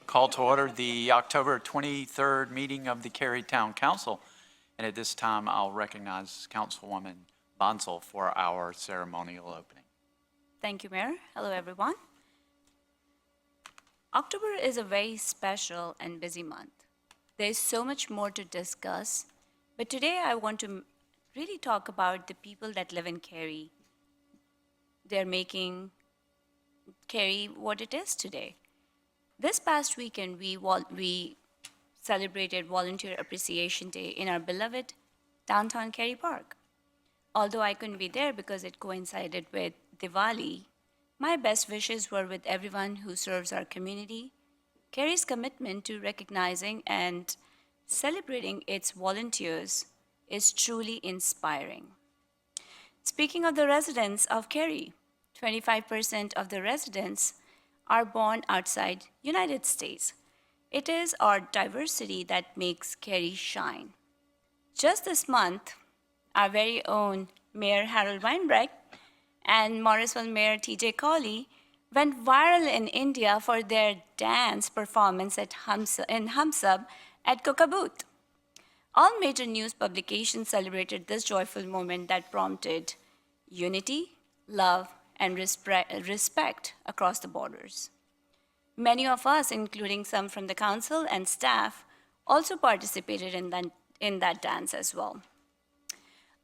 Call to order the October 23rd meeting of the Cary Town Council. And at this time, I'll recognize Councilwoman Bonsall for our ceremonial opening. Thank you, Mayor. Hello, everyone. October is a very special and busy month. There is so much more to discuss, but today I want to really talk about the people that live in Cary. They're making Cary what it is today. This past weekend, we celebrated Volunteer Appreciation Day in our beloved downtown Cary Park. Although I couldn't be there because it coincided with Diwali, my best wishes were with everyone who serves our community. Cary's commitment to recognizing and celebrating its volunteers is truly inspiring. Speaking of the residents of Cary, 25% of the residents are born outside United States. It is our diversity that makes Cary shine. Just this month, our very own Mayor Harold Weinbrecht and Morrisville Mayor T.J. Cawley went viral in India for their dance performance in Humsab at Kokabooth. All major news publications celebrated this joyful moment that prompted unity, love, and respect across the borders. Many of us, including some from the council and staff, also participated in that dance as well.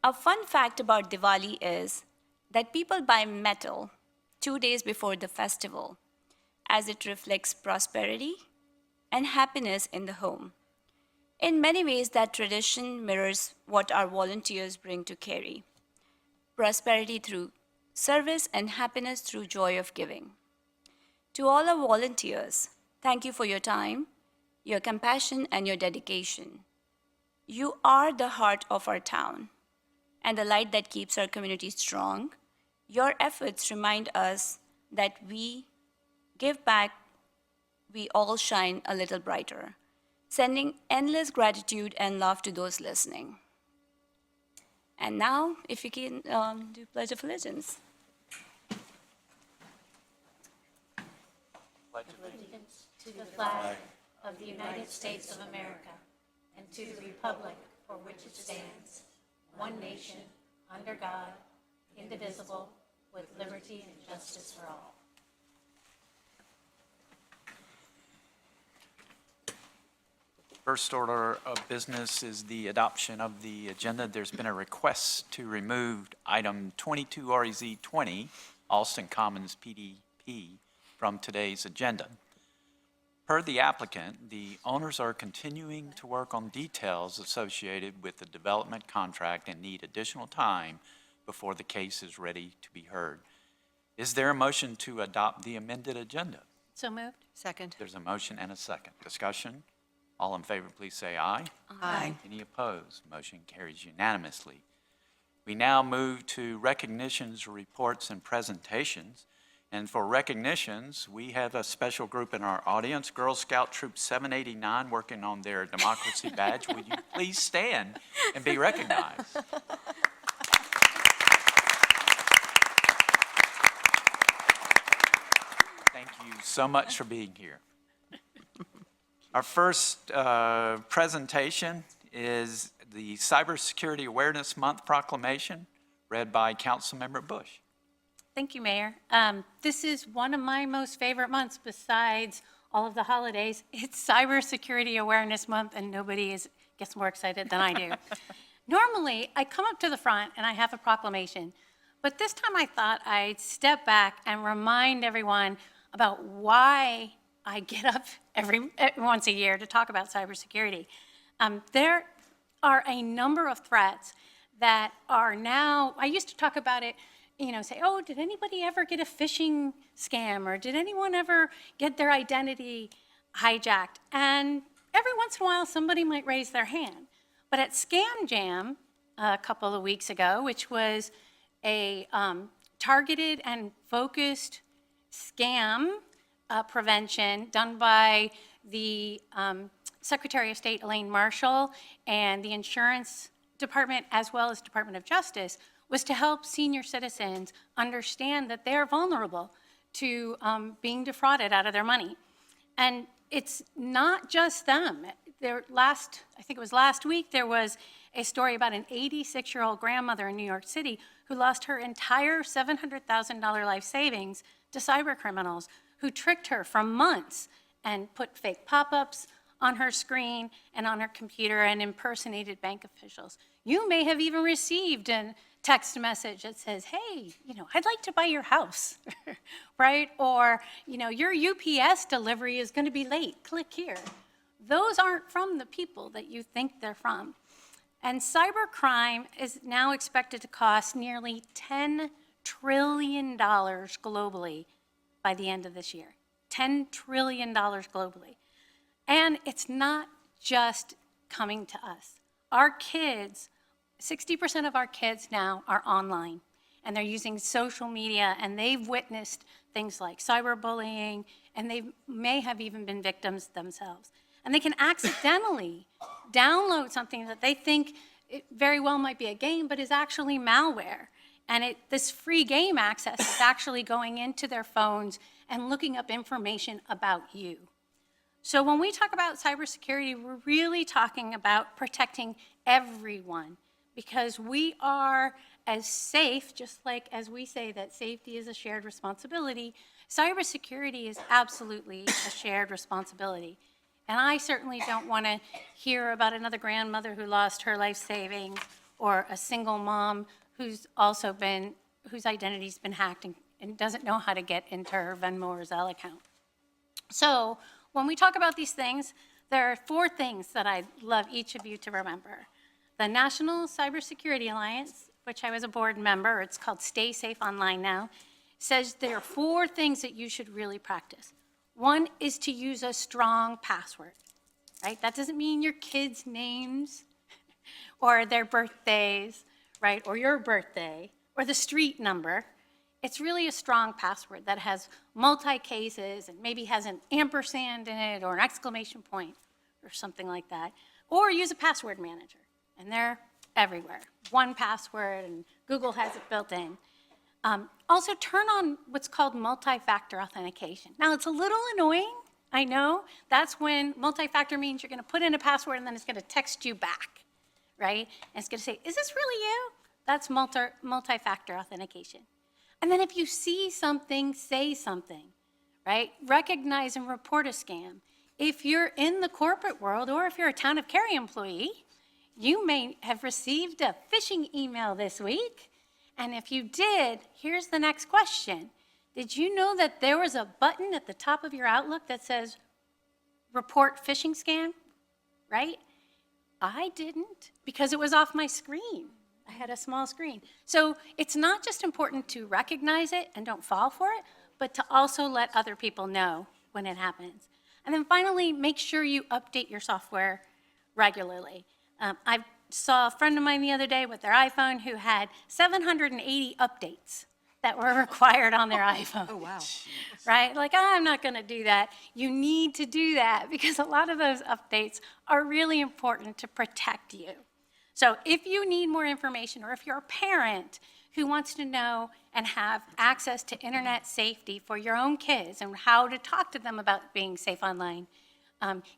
A fun fact about Diwali is that people buy metal 2 days before the festival, as it reflects prosperity and happiness in the home. In many ways, that tradition mirrors what our volunteers bring to Cary: prosperity through service and happiness through joy of giving. To all our volunteers, thank you for your time, your compassion, and your dedication. You are the heart of our town and the light that keeps our community strong. Your efforts remind us that we give back, we all shine a little brighter, sending endless gratitude and love to those listening. And now, if you can do Pledge of Allegiance. Pledge allegiance to the flag of the United States of America and to the republic for which it stands, one nation, under God, indivisible, with liberty and justice for all. First order of business is the adoption of the agenda. There's been a request to remove item 22 REZ 20, Alston Commons PDP, from today's agenda. Per the applicant, the owners are continuing to work on details associated with the development contract and need additional time before the case is ready to be heard. Is there a motion to adopt the amended agenda? So moved. Second. There's a motion and a second. Discussion? All in favor, please say aye. Aye. Any opposed? Motion carries unanimously. We now move to recognitions, reports, and presentations. And for recognitions, we have a special group in our audience, Girl Scout Troop 789, working on their democracy badge. Would you please stand and be recognized? Thank you so much for being here. Our first presentation is the Cybersecurity Awareness Month proclamation, read by Councilmember Bush. Thank you, Mayor. This is one of my most favorite months besides all of the holidays. It's Cybersecurity Awareness Month, and nobody gets more excited than I do. Normally, I come up to the front and I have a proclamation, but this time I thought I'd step back and remind everyone about why I get up once a year to talk about cybersecurity. There are a number of threats that are now, I used to talk about it, say, oh, did anybody ever get a phishing scam, or did anyone ever get their identity hijacked? And every once in a while, somebody might raise their hand. But at Scam Jam a couple of weeks ago, which was a targeted and focused scam prevention done by the Secretary of State, Elaine Marshall, and the Insurance Department, as well as Department of Justice, was to help senior citizens understand that they're vulnerable to being defrauded out of their money. And it's not just them. I think it was last week, there was a story about an 86-year-old grandmother in New York City who lost her entire $700,000 life savings to cyber criminals who tricked her for months and put fake pop-ups on her screen and on her computer and impersonated bank officials. You may have even received a text message that says, hey, I'd like to buy your house, right? Or, your UPS delivery is going to be late. Click here. Those aren't from the people that you think they're from. And cybercrime is now expected to cost nearly $10 trillion globally by the end of this year. $10 trillion globally. And it's not just coming to us. Our kids, 60% of our kids now are online, and they're using social media, and they've witnessed things like cyberbullying, and they may have even been victims themselves. And they can accidentally download something that they think it very well might be a game, but is actually malware. And this free game access is actually going into their phones and looking up information about you. So when we talk about cybersecurity, we're really talking about protecting everyone, because we are as safe, just like as we say that safety is a shared responsibility, cybersecurity is absolutely a shared responsibility. And I certainly don't want to hear about another grandmother who lost her life savings, or a single mom whose identity's been hacked and doesn't know how to get into her Venmo or Zelle account. So when we talk about these things, there are 4 things that I'd love each of you to remember. The National Cybersecurity Alliance, which I was a board member, it's called Stay Safe Online now, says there are 4 things that you should really practice. One is to use a strong password, right? That doesn't mean your kids' names or their birthdays, right? Or your birthday or the street number. It's really a strong password that has multi-cases and maybe has an ampersand in it or an exclamation point or something like that. Or use a password manager, and they're everywhere. 1Password, and Google has it built in. Also, turn on what's called multi-factor authentication. Now, it's a little annoying, I know. That's when multi-factor means you're going to put in a password and then it's going to text you back, right? And it's going to say, is this really you? That's multi-factor authentication. And then if you see something, say something, right? Recognize and report a scam. If you're in the corporate world, or if you're a Town of Cary employee, you may have received a phishing email this week. And if you did, here's the next question. Did you know that there was a button at the top of your Outlook that says, report phishing scam, right? I didn't, because it was off my screen. I had a small screen. So it's not just important to recognize it and don't fall for it, but to also let other people know when it happens. And then finally, make sure you update your software regularly. I saw a friend of mine the other day with their iPhone who had 780 updates that were required on their iPhone. Oh, wow. Right? Like, I'm not going to do that. You need to do that, because a lot of those updates are really important to protect you. So if you need more information, or if you're a parent who wants to know and have access to internet safety for your own kids and how to talk to them about being safe online,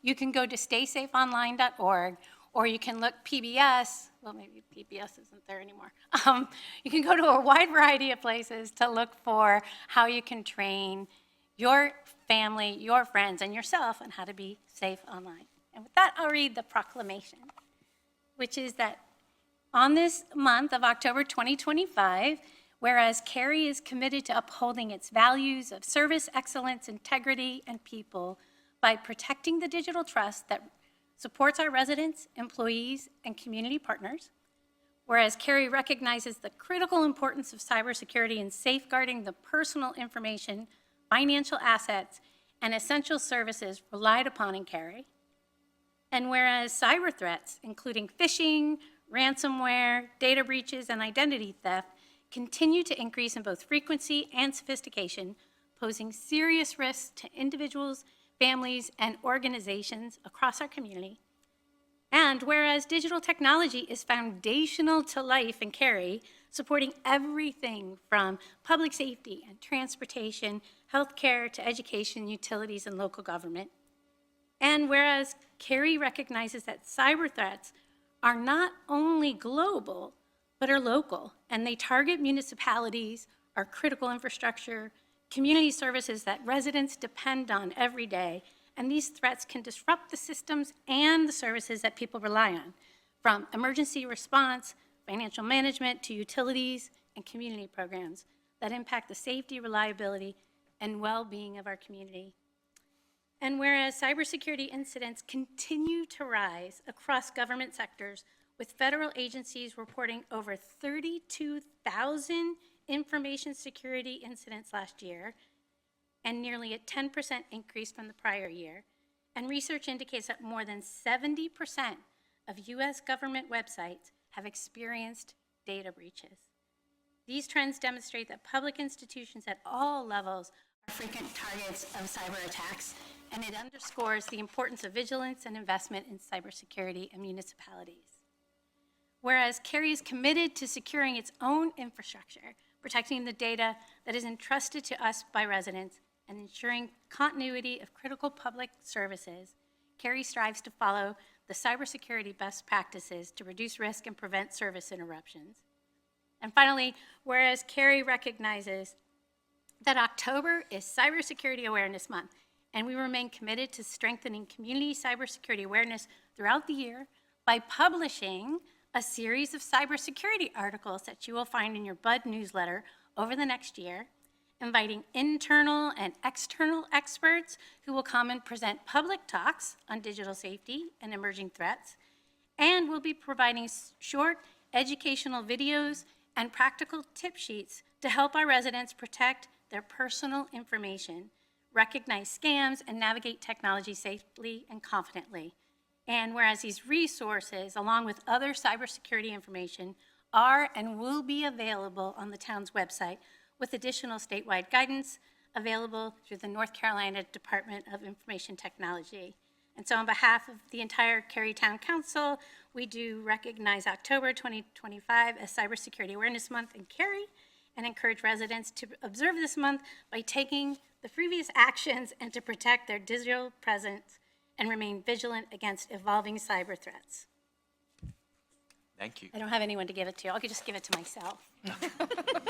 you can go to staysafeonline.org, or you can look PBS, well, maybe PBS isn't there anymore. You can go to a wide variety of places to look for how you can train your family, your friends, and yourself on how to be safe online. And with that, I'll read the proclamation, which is that on this month of October 2025, whereas Cary is committed to upholding its values of service, excellence, integrity, and people by protecting the digital trust that supports our residents, employees, and community partners. Whereas Cary recognizes the critical importance of cybersecurity in safeguarding the personal information, financial assets, and essential services relied upon in Cary. And whereas cyber threats, including phishing, ransomware, data breaches, and identity theft, continue to increase in both frequency and sophistication, posing serious risks to individuals, families, and organizations across our community. And whereas digital technology is foundational to life in Cary, supporting everything from public safety and transportation, healthcare, to education, utilities, and local government. And whereas Cary recognizes that cyber threats are not only global, but are local, and they target municipalities, our critical infrastructure, community services that residents depend on every day, and these threats can disrupt the systems and the services that people rely on, from emergency response, financial management, to utilities and community programs that impact the safety, reliability, and well-being of our community. And whereas cybersecurity incidents continue to rise across government sectors, with federal agencies reporting over 32,000 information security incidents last year, and nearly a 10% increase from the prior year. And research indicates that more than 70% of US government websites have experienced data breaches. These trends demonstrate that public institutions at all levels are frequent targets of cyber attacks, and it underscores the importance of vigilance and investment in cybersecurity in municipalities. Whereas Cary is committed to securing its own infrastructure, protecting the data that is entrusted to us by residents, and ensuring continuity of critical public services, Cary strives to follow the cybersecurity best practices to reduce risk and prevent service interruptions. And finally, whereas Cary recognizes that October is Cybersecurity Awareness Month, and we remain committed to strengthening community cybersecurity awareness throughout the year by publishing a series of cybersecurity articles that you will find in your Bud newsletter over the next year, inviting internal and external experts who will come and present public talks on digital safety and emerging threats, and we'll be providing short educational videos and practical tip sheets to help our residents protect their personal information, recognize scams, and navigate technology safely and confidently. And whereas these resources, along with other cybersecurity information, are and will be available on the town's website, with additional statewide guidance available through the North Carolina Department of Information Technology. And so on behalf of the entire Cary Town Council, we do recognize October 2025 as Cybersecurity Awareness Month in Cary, and encourage residents to observe this month by taking the previous actions and to protect their digital presence and remain vigilant against evolving cyber threats. Thank you. I don't have anyone to give it to. I'll just give it to myself.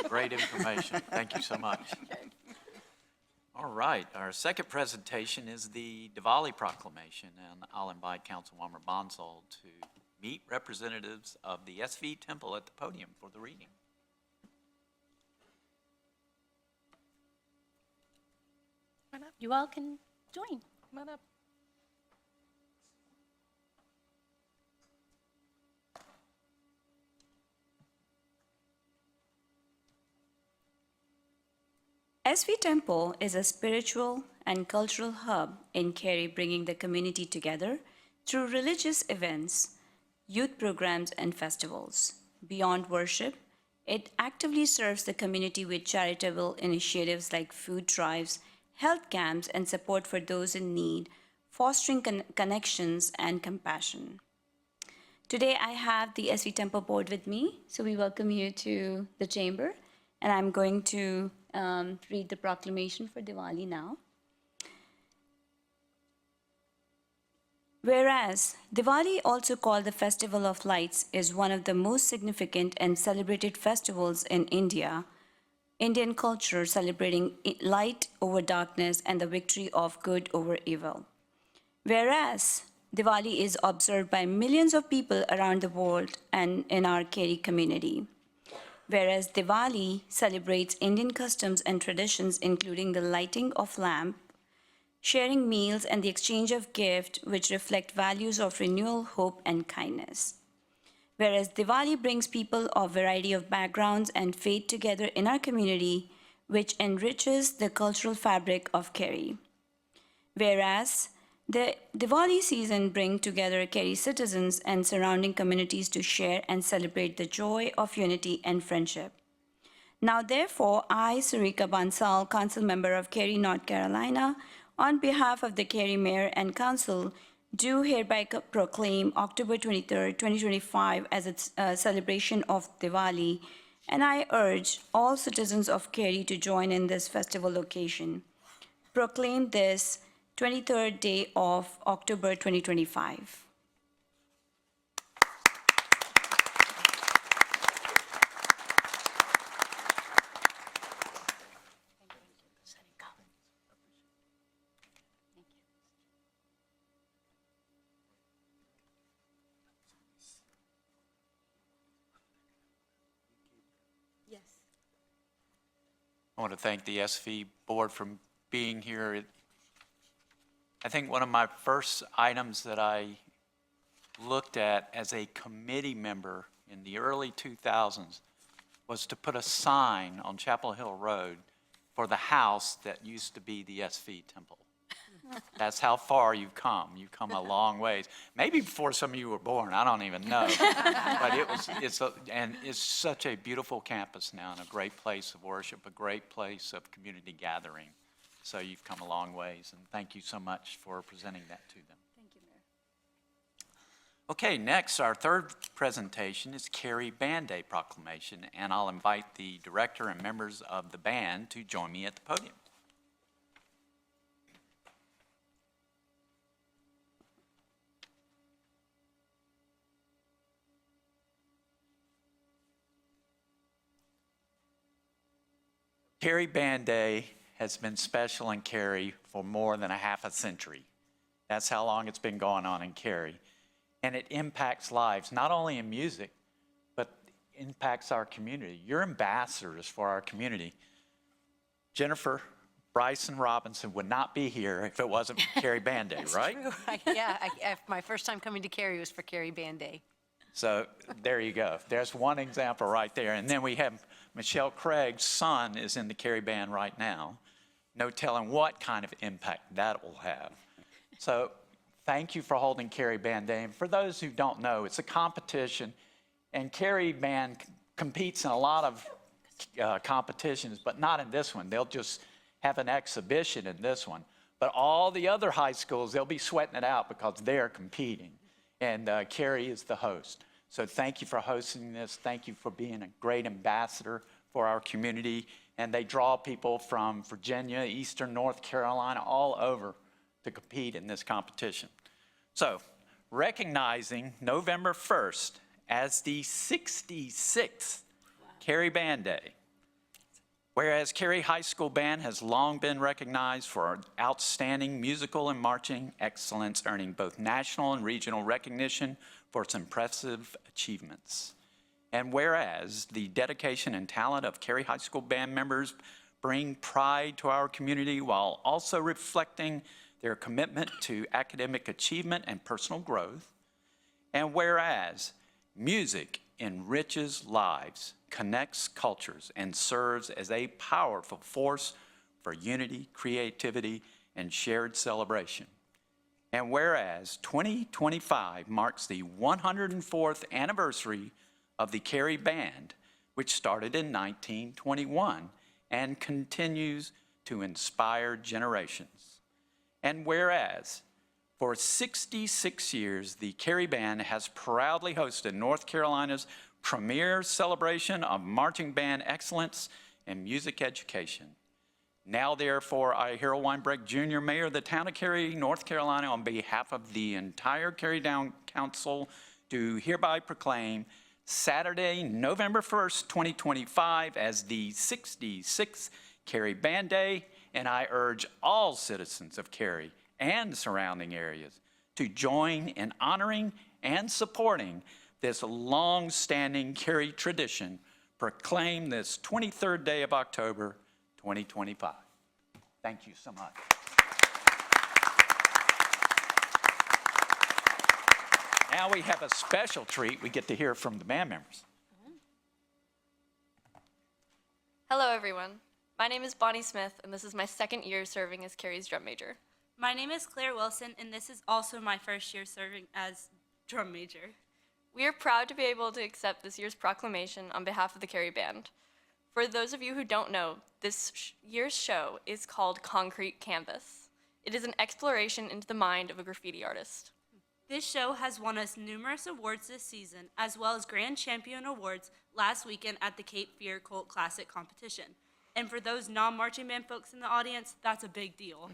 Great information. Thank you so much. All right, our second presentation is the Diwali proclamation, and I'll invite Councilwoman Bonsall to meet representatives of the SV Temple at the podium for the reading. You all can join. Come on up. SV Temple is a spiritual and cultural hub in Cary, bringing the community together through religious events, youth programs, and festivals. Beyond worship, it actively serves the community with charitable initiatives like food drives, health camps, and support for those in need, fostering connections and compassion. Today, I have the SV Temple board with me, so we welcome you to the chamber, and I'm going to read the proclamation for Diwali now. Whereas Diwali, also called the Festival of Lights, is one of the most significant and celebrated festivals in India, Indian culture celebrating light over darkness and the victory of good over evil. Whereas Diwali is observed by millions of people around the world and in our Cary community. Whereas Diwali celebrates Indian customs and traditions, including the lighting of lamp, sharing meals, and the exchange of gifts, which reflect values of renewal, hope, and kindness. Whereas Diwali brings people of variety of backgrounds and faith together in our community, which enriches the cultural fabric of Cary. Whereas the Diwali season brings together Cary citizens and surrounding communities to share and celebrate the joy of unity and friendship. Now, therefore, I, Sarika Bansal, Council Member of Cary, North Carolina, on behalf of the Cary Mayor and Council, do hereby proclaim October 23rd, 2025 as a celebration of Diwali, and I urge all citizens of Cary to join in this festival occasion. Proclaim this 23rd day of October 2025. I want to thank the SV Board for being here. I think one of my first items that I looked at as a committee member in the early 2000s was to put a sign on Chapel Hill Road for the house that used to be the SV Temple. That's how far you've come. You've come a long ways. Maybe before some of you were born, I don't even know. But it's such a beautiful campus now and a great place of worship, a great place of community gathering. So you've come a long ways, and thank you so much for presenting that to them. Thank you, Mayor. Okay, next, our third presentation is Cary Band Day Proclamation, and I'll invite the director and members of the band to join me at the podium. Cary Band Day has been special in Cary for more than a half a century. That's how long it's been going on in Cary. And it impacts lives, not only in music, but impacts our community. You're ambassadors for our community. Jennifer, Bryson Robinson would not be here if it wasn't for Cary Band Day, right? True. My first time coming to Cary was for Cary Band Day. So there you go. There's one example right there. And then we have Michelle Craig's son is in the Cary Band right now. No telling what kind of impact that will have. So thank you for holding Cary Band Day. And for those who don't know, it's a competition. And Cary Band competes in a lot of competitions, but not in this one. They'll just have an exhibition in this one. But all the other high schools, they'll be sweating it out because they're competing. And Cary is the host. So thank you for hosting this. Thank you for being a great ambassador for our community. And they draw people from Virginia, Eastern North Carolina, all over to compete in this competition. So recognizing November 1st as the 66th Cary Band Day. Whereas Cary High School Band has long been recognized for outstanding musical and marching excellence, earning both national and regional recognition for its impressive achievements. And whereas the dedication and talent of Cary High School Band members bring pride to our community while also reflecting their commitment to academic achievement and personal growth. And whereas music enriches lives, connects cultures, and serves as a powerful force for unity, creativity, and shared celebration. And whereas 2025 marks the 104th anniversary of the Cary Band, which started in 1921 and continues to inspire generations. And whereas for 66 years, the Cary Band has proudly hosted North Carolina's premier celebration of marching band excellence and music education. Now, therefore, I, Harold Weinbrecht, Jr., Mayor of the town of Cary, North Carolina, on behalf of the entire Cary Down Council, do hereby proclaim Saturday, November 1st, 2025, as the 66th Cary Band Day, and I urge all citizens of Cary and surrounding areas to join in honoring and supporting this long-standing Cary tradition, proclaimed this 23rd day of October, 2025. Thank you so much. Now we have a special treat. We get to hear from the band members. Hello, everyone. My name is Bonnie Smith, and this is my second year serving as Cary's drum major. My name is Claire Wilson, and this is also my first year serving as drum major. We are proud to be able to accept this year's proclamation on behalf of the Cary Band. For those of you who don't know, this year's show is called Concrete Canvas. It is an exploration into the mind of a graffiti artist. This show has won us numerous awards this season, as well as Grand Champion Awards last weekend at the Cape Fear Cult Classic competition. And for those non-marching band folks in the audience, that's a big deal.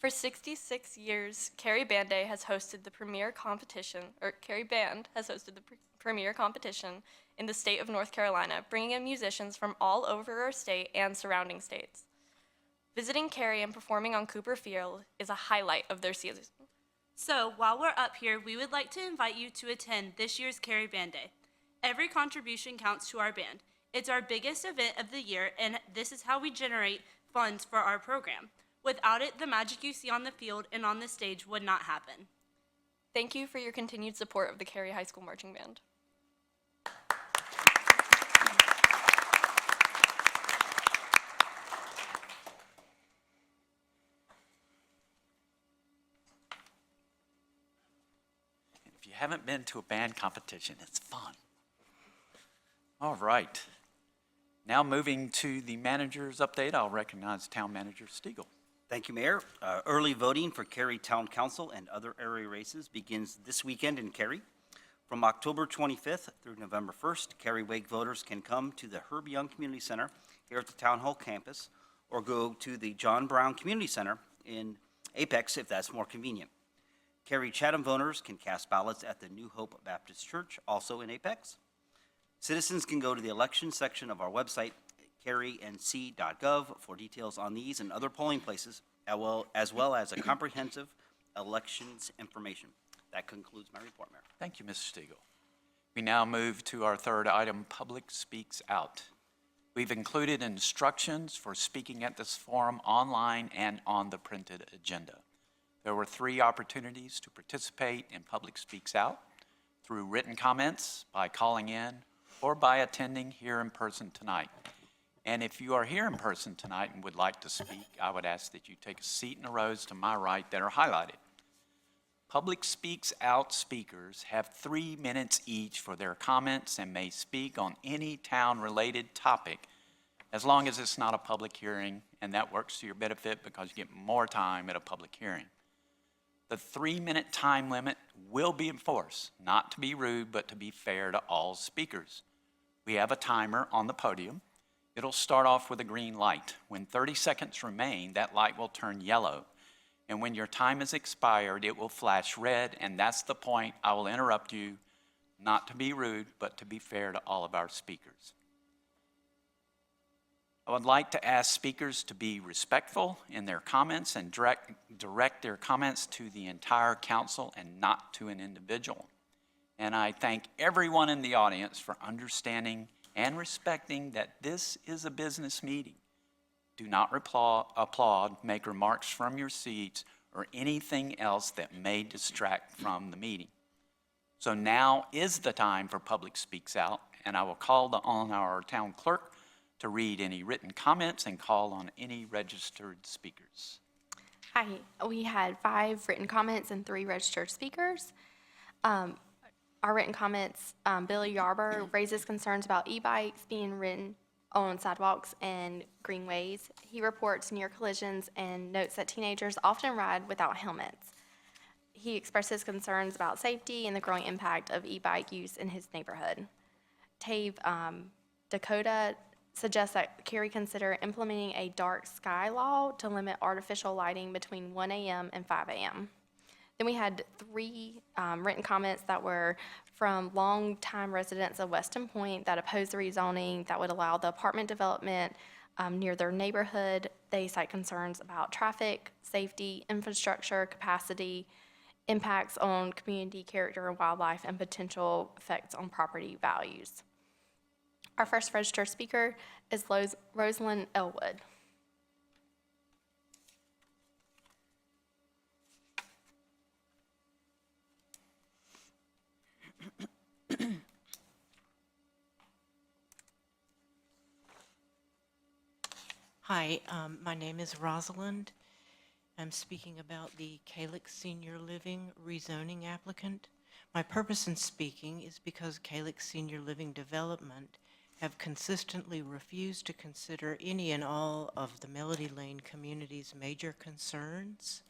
For 66 years, Cary Band Day has hosted the premier competition, or Cary Band has hosted the premier competition in the state of North Carolina, bringing in musicians from all over our state and surrounding states. Visiting Cary and performing on Cooper Field is a highlight of their season. So, while we're up here, we would like to invite you to attend this year's Cary Band Day. Every contribution counts to our band. It's our biggest event of the year, and this is how we generate funds for our program. Without it, the magic you see on the field and on the stage would not happen. Thank you for your continued support of the Cary High School Marching Band. If you haven't been to a band competition, it's fun. All right. Now moving to the manager's update, I'll recognize Town Manager Stiegel. Thank you, Mayor. Early voting for Cary Town Council and other area races begins this weekend in Cary. From October 25th through November 1st, Cary Wake voters can come to the Herb Young Community Center here at the Town Hall campus, or go to the John Brown Community Center in Apex if that's more convenient. Cary Chatham voters can cast ballots at the New Hope Baptist Church, also in Apex. Citizens can go to the election section of our website, carync.gov, for details on these and other polling places, as well as a comprehensive elections information. That concludes my report, Mayor. Thank you, Mr. Stiegel. We now move to our third item, Public Speaks Out. We've included instructions for speaking at this forum online and on the printed agenda. There were 3 opportunities to participate in Public Speaks Out: through written comments, by calling in, or by attending here in person tonight. And if you are here in person tonight and would like to speak, I would ask that you take a seat in the rows to my right that are highlighted. Public Speaks Out speakers have 3 minutes each for their comments and may speak on any town-related topic, as long as it's not a public hearing, and that works to your benefit because you get more time at a public hearing. The 3-minute time limit will be enforced, not to be rude, but to be fair to all speakers. We have a timer on the podium. It'll start off with a green light. When 30 seconds remain, that light will turn yellow. And when your time is expired, it will flash red, and that's the point I will interrupt you, not to be rude, but to be fair to all of our speakers. I would like to ask speakers to be respectful in their comments and direct their comments to the entire council and not to an individual. And I thank everyone in the audience for understanding and respecting that this is a business meeting. Do not applaud, make remarks from your seats, or anything else that may distract from the meeting. So now is the time for Public Speaks Out, and I will call on our town clerk to read any written comments and call on any registered speakers. Hi, we had 5 written comments and 3 registered speakers. Our written comments, Billy Yarber raises concerns about e-bikes being ridden on sidewalks and greenways. He reports near collisions and notes that teenagers often ride without helmets. He expresses concerns about safety and the growing impact of e-bike use in his neighborhood. Tave Dakota suggests that Cary consider implementing a dark sky law to limit artificial lighting between 1 a.m. and 5 a.m. Then we had 3 written comments that were from longtime residents of Weston Point that oppose the rezoning that would allow the apartment development near their neighborhood. They cite concerns about traffic, safety, infrastructure, capacity, impacts on community character and wildlife, and potential effects on property values. Our first registered speaker is Rosalind Elwood. Hi, my name is Rosalind. I'm speaking about the Calyx Senior Living rezoning applicant. My purpose in speaking is because Calyx Senior Living Development have consistently refused to consider any and all of the Melody Lane community's major concerns.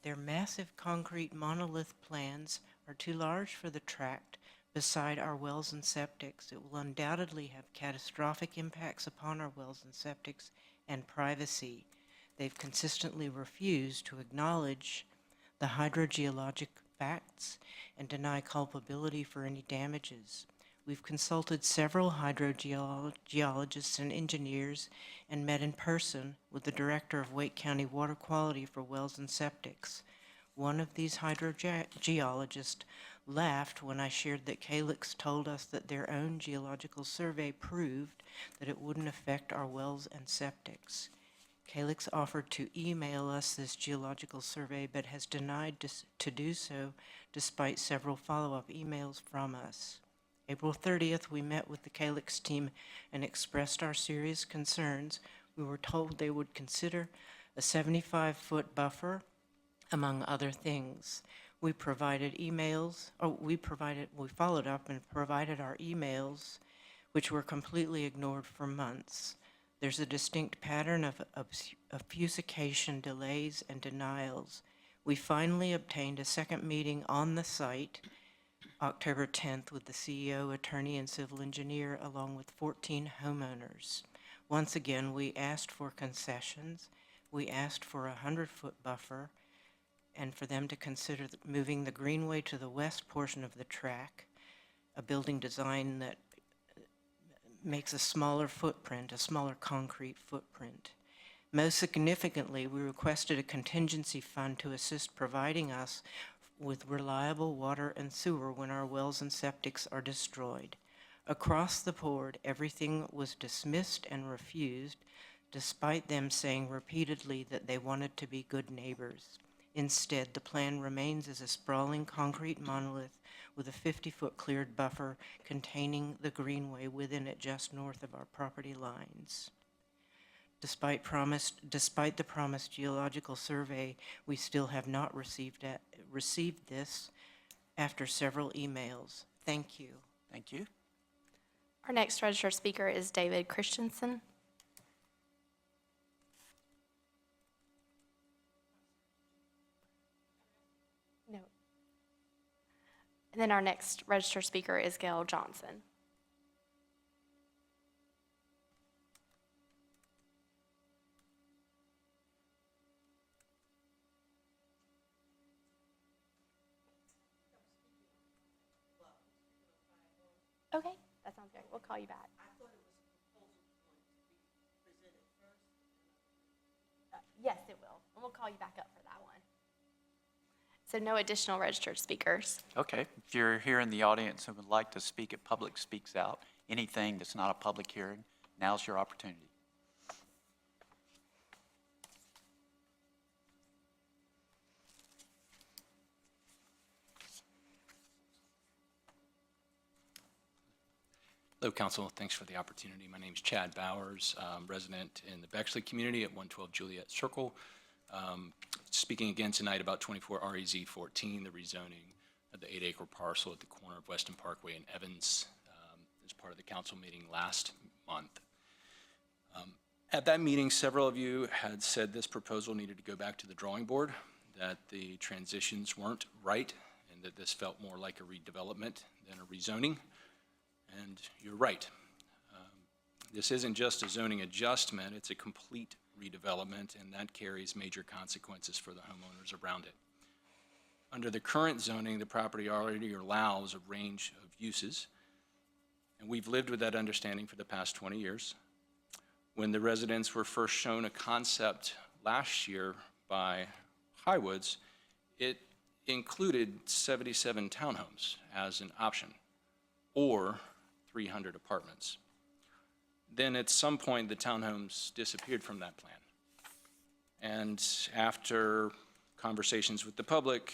Their massive concrete monolith plans are too large for the tract beside our wells and septics. It will undoubtedly have catastrophic impacts upon our wells and septics and privacy. they've consistently refused to acknowledge the hydrogeologic facts and deny culpability for any damages. We've consulted several hydrogeologists and engineers and met in person with the director of Wake County Water Quality for Wells and Septics. One of these hydrogeologists laughed when I shared that Calyx told us that their own geological survey proved that it wouldn't affect our wells and septics. Calyx offered to email us this geological survey but has denied to do so despite several follow-up emails from us. April 30th, we met with the Calyx team and expressed our serious concerns. We were told they would consider a 75-foot buffer, among other things. We provided emails, we followed up and provided our emails, which were completely ignored for months. There's a distinct pattern of obfuscation, delays, and denials. We finally obtained a second meeting on the site, October 10th, with the CEO, attorney, and civil engineer, along with 14 homeowners. Once again, we asked for concessions. We asked for a 100-foot buffer and for them to consider moving the greenway to the west portion of the track, a building design that makes a smaller footprint, a smaller concrete footprint. Most significantly, we requested a contingency fund to assist providing us with reliable water and sewer when our wells and septics are destroyed. Across the board, everything was dismissed and refused, despite them saying repeatedly that they wanted to be good neighbors. Instead, the plan remains as a sprawling concrete monolith with a 50-foot cleared buffer containing the greenway within it just north of our property lines. Despite the promised geological survey, we still have not received this after several emails. Thank you. Thank you. Our next registered speaker is David Christensen. No. And then our next registered speaker is Gail Johnson. Okay, that sounds great. We'll call you back. I thought it was a proposal going to be presented first. Yes, it will. And we'll call you back up for that one. So no additional registered speakers. Okay, if you're here in the audience and would like to speak at Public Speaks Out, anything that's not a public hearing, now's your opportunity. Hello, Council. Thanks for the opportunity. My name is Chad Bowers, resident in the Bexley community at 112 Juliet Circle. Speaking again tonight about 24 REZ 14, the rezoning of the 8-acre parcel at the corner of Weston Parkway and Evans, as part of the council meeting last month. At that meeting, several of you had said this proposal needed to go back to the drawing board, that the transitions weren't right, and that this felt more like a redevelopment than a rezoning. And you're right. This isn't just a zoning adjustment, it's a complete redevelopment, and that carries major consequences for the homeowners around it. Under the current zoning, the property already allows a range of uses, and we've lived with that understanding for the past 20 years. When the residents were first shown a concept last year by Highwoods, it included 77 townhomes as an option, or 300 apartments. Then at some point, the townhomes disappeared from that plan. And after conversations with the public,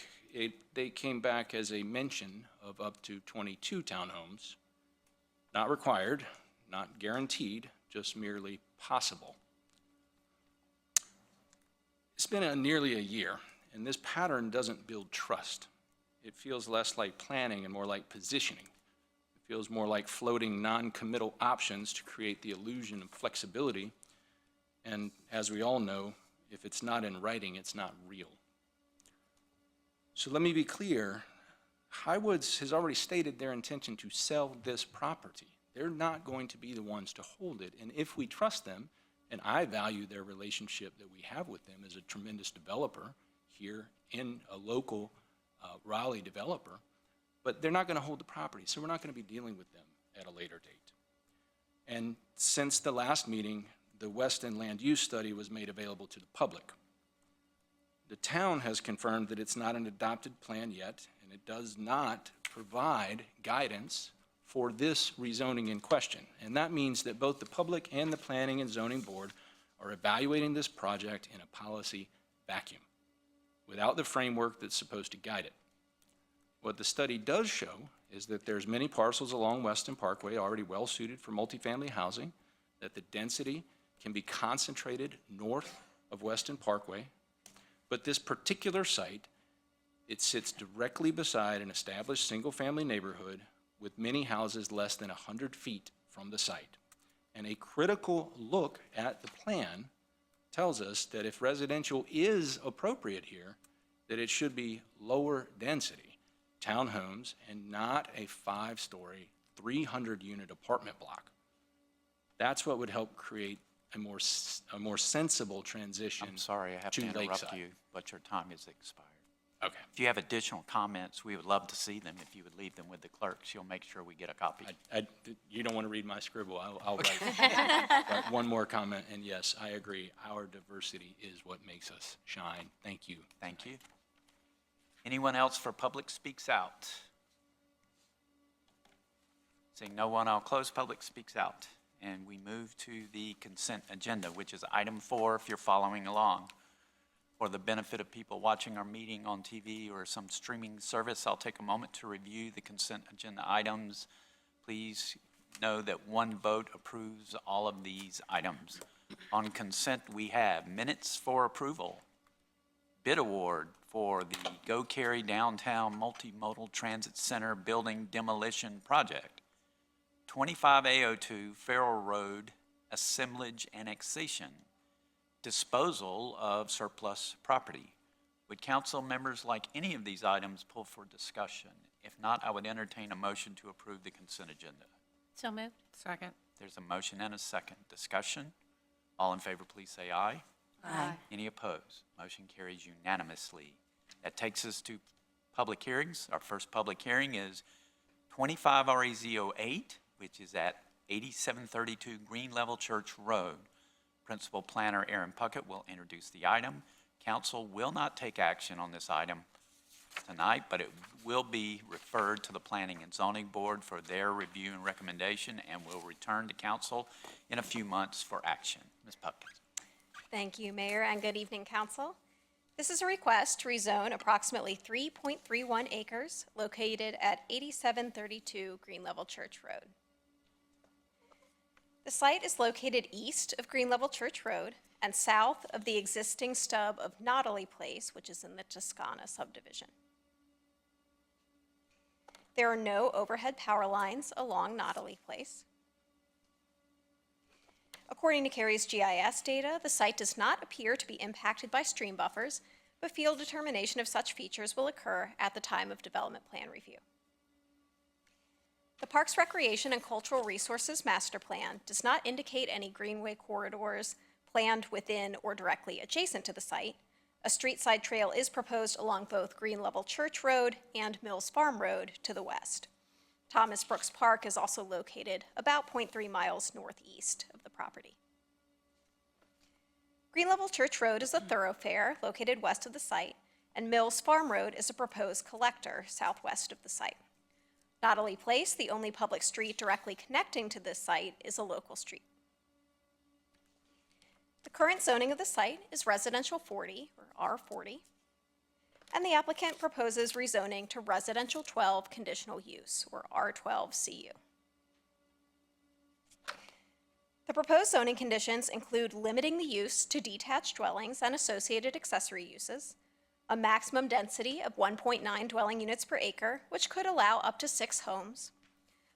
they came back as a mention of up to 22 townhomes, not required, not guaranteed, just merely possible. It's been nearly a year, and this pattern doesn't build trust. It feels less like planning and more like positioning. Feels more like floating non-committal options to create the illusion of flexibility. And as we all know, if it's not in writing, it's not real. So let me be clear. Highwoods has already stated their intention to sell this property. They're not going to be the ones to hold it. And if we trust them, And I value their relationship that we have with them as a tremendous developer here in a local Raleigh developer, but they're not going to hold the property, so we're not going to be dealing with them at a later date. And since the last meeting, the West End Land Use Study was made available to the public. The town has confirmed that it's not an adopted plan yet, and it does not provide guidance for this rezoning in question. And that means that both the public and the Planning and Zoning Board are evaluating this project in a policy vacuum, without the framework that's supposed to guide it. What the study does show is that there's many parcels along Weston Parkway already well-suited for multifamily housing, that the density can be concentrated north of Weston Parkway, but this particular site, it sits directly beside an established single-family neighborhood with many houses less than 100 feet from the site. And a critical look at the plan tells us that if residential is appropriate here, that it should be lower density townhomes and not a 5-story, 300-unit apartment block. That's what would help create a more sensible transition I'm sorry, I have to to interrupt Lakeside. you, but your time is expired. Okay. If you have additional comments, we would love to see them. If you would leave them with the clerk, she'll make sure we get a copy. You don't want to read my scribble, I'll write one more comment, and yes, I agree, our diversity is what makes us shine. Thank you. Thank you. Anyone else for Public Speaks Out? Seeing no one, I'll close Public Speaks Out. And we move to the consent agenda, which is item 4, if you're following along. For the benefit of people watching our meeting on TV or some streaming service, I'll take a moment to review the consent agenda items. Please know that one vote approves all of these items. On consent, we have minutes for approval, bid award for the Go Cary Downtown Multimodal Transit Center Building Demolition Project, 25A02 Farrell Road Assemblage Annexation, disposal of surplus property. Would council members like any of these items pull for discussion? If not, I would entertain a motion to approve the consent agenda. So moved. Second. There's a motion and a second. Discussion? All in favor, please say aye. Aye. Any opposed? Motion carries unanimously. That takes us to public hearings. Our first public hearing is 25 REZ08, which is at 8732 Green Level Church Road. Principal Planner Aaron Puckett will introduce the item. Council will not take action on this item tonight, but it will be referred to the Planning and Zoning Board for their review and recommendation, and will return to council in a few months for action. Ms. Puckett. Thank you, Mayor, and good evening, Council. This is a request to rezone approximately 3.31 acres located at 8732 Green Level Church Road. The site is located east of Green Level Church Road and south of the existing stub of Nautilus Place, which is in the Toscana subdivision. There are no overhead power lines along Nautilus Place. According to Cary's GIS data, the site does not appear to be impacted by stream buffers, but field determination of such features will occur at the time of development plan review. The Parks, Recreation, and Cultural Resources Master Plan does not indicate any greenway corridors planned within or directly adjacent to the site. A street side trail is proposed along both Green Level Church Road and Mills Farm Road to the west. Thomas Brooks Park is also located about 0.3 miles northeast of the property. Green Level Church Road is a thoroughfare located west of the site, and Mills Farm Road is a proposed collector southwest of the site. Nautilus Place, the only public street directly connecting to this site, is a local street. The current zoning of the site is Residential 40, or R40, and the applicant proposes rezoning to Residential 12 Conditional Use, or R12CU. The proposed zoning conditions include limiting the use to detached dwellings and associated accessory uses, a maximum density of 1.9 dwelling units per acre, which could allow up to 6 homes,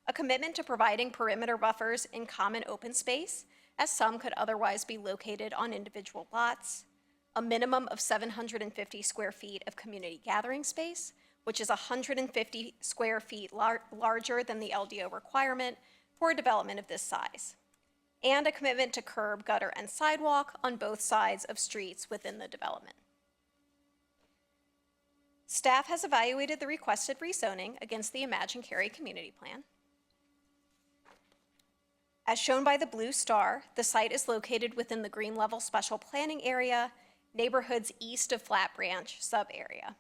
a commitment to providing perimeter buffers in common open space, as some could otherwise be located on individual lots, a minimum of 750 square feet of community gathering space, which is 150 square feet larger than the LDO requirement for a development of this size, and a commitment to curb, gutter, and sidewalk on both sides of streets within the development. Staff has evaluated the requested rezoning against the Imagine Cary Community Plan. As shown by the blue star, the site is located within the Green Level Special Planning Area, neighborhoods east of Flat Branch sub-area.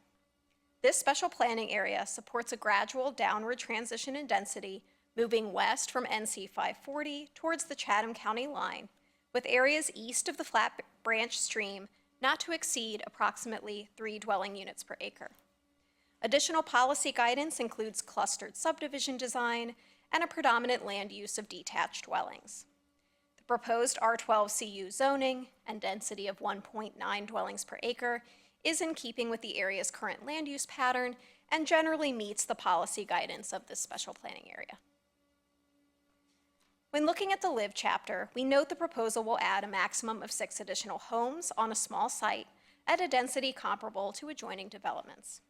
This special planning area supports a gradual downward transition in density moving west from NC 540 towards the Chatham County line, with areas east of the Flat Branch stream not to exceed approximately 3 dwelling units per acre. Additional policy guidance includes clustered subdivision design and a predominant land use of detached dwellings. The proposed R12 CU zoning and density of 1.9 dwellings per acre is in keeping with the area's current land use pattern and generally meets the policy guidance of this special planning area. When looking at the Live chapter, we note the proposal will add a maximum of 6 additional homes on a small site at a density comparable to adjoining developments.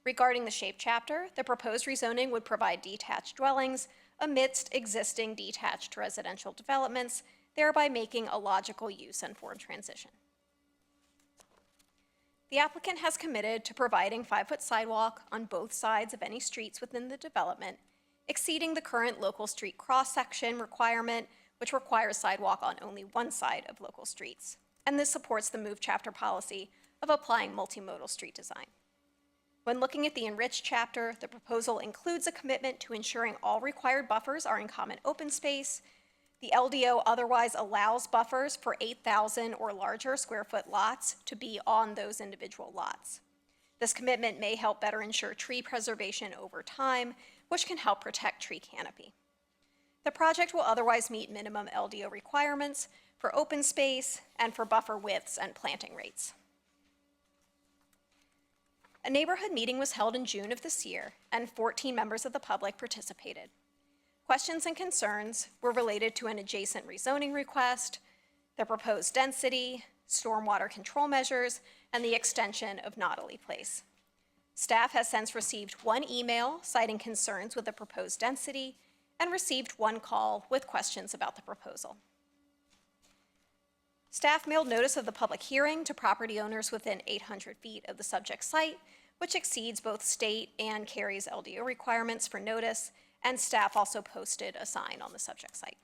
Regarding the Shape chapter, the proposed rezoning would provide detached dwellings amidst existing detached residential developments, thereby making a logical use and form transition. The applicant has committed to providing 5-foot sidewalk on both sides of any streets within the development, exceeding the current local street cross-section requirement, which requires sidewalk on only one side of local streets. And this supports the Move chapter policy of applying multimodal street design. When looking at the Enrich chapter, the proposal includes a commitment to ensuring all required buffers are in common open space. The LDO otherwise allows buffers for 8,000 or larger square foot lots to be on those individual lots. This commitment may help better ensure tree preservation over time, which can help protect tree canopy. The project will otherwise meet minimum LDO requirements for open space and for buffer widths and planting rates. A neighborhood meeting was held in June of this year, and 14 members of the public participated. Questions and concerns were related to an adjacent rezoning request, the proposed density, stormwater control measures, and the extension of Nautilus Place. Staff has since received 1 email citing concerns with the proposed density and received 1 call with questions about the proposal. Staff mailed notice of the public hearing to property owners within 800 feet of the subject site, which exceeds both state and Cary's LDO requirements for notice, and staff also posted a sign on the subject site.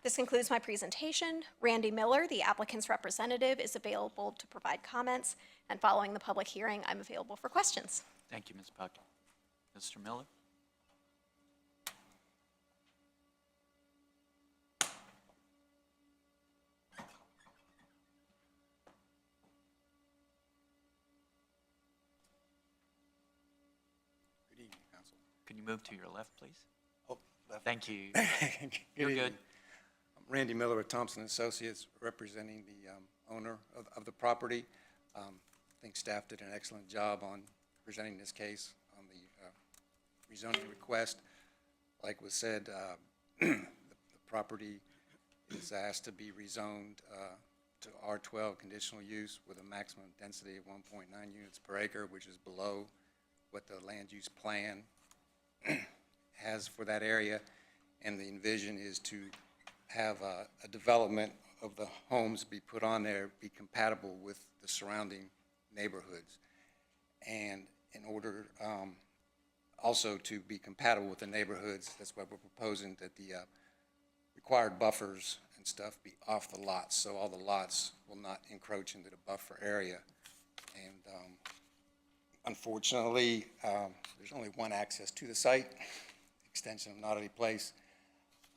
This concludes my presentation. Randy Miller, the applicant's representative, is available to provide comments, and following the public hearing, I'm available for questions. Thank you, Ms. Puck. Mr. Miller? Good evening, Council. Can you move to your left, please? Oh, left. Thank you. Good You're evening. good. I'm Randy Miller with Thompson Associates, representing the owner of the property. I think staff did an excellent job on presenting this case on the rezoning request. Like was said, the property is asked to be rezoned to R12 conditional use with a maximum density of 1.9 units per acre, which is below what the land use plan has for that area. And the envision is to have a development of the homes be put on there, be compatible with the surrounding neighborhoods. And in order also to be compatible with the neighborhoods, that's why we're proposing that the required buffers and stuff be off the lots, so all the lots will not encroach into the buffer area. And unfortunately, there's only one access to the site, extension of Nautilus Place.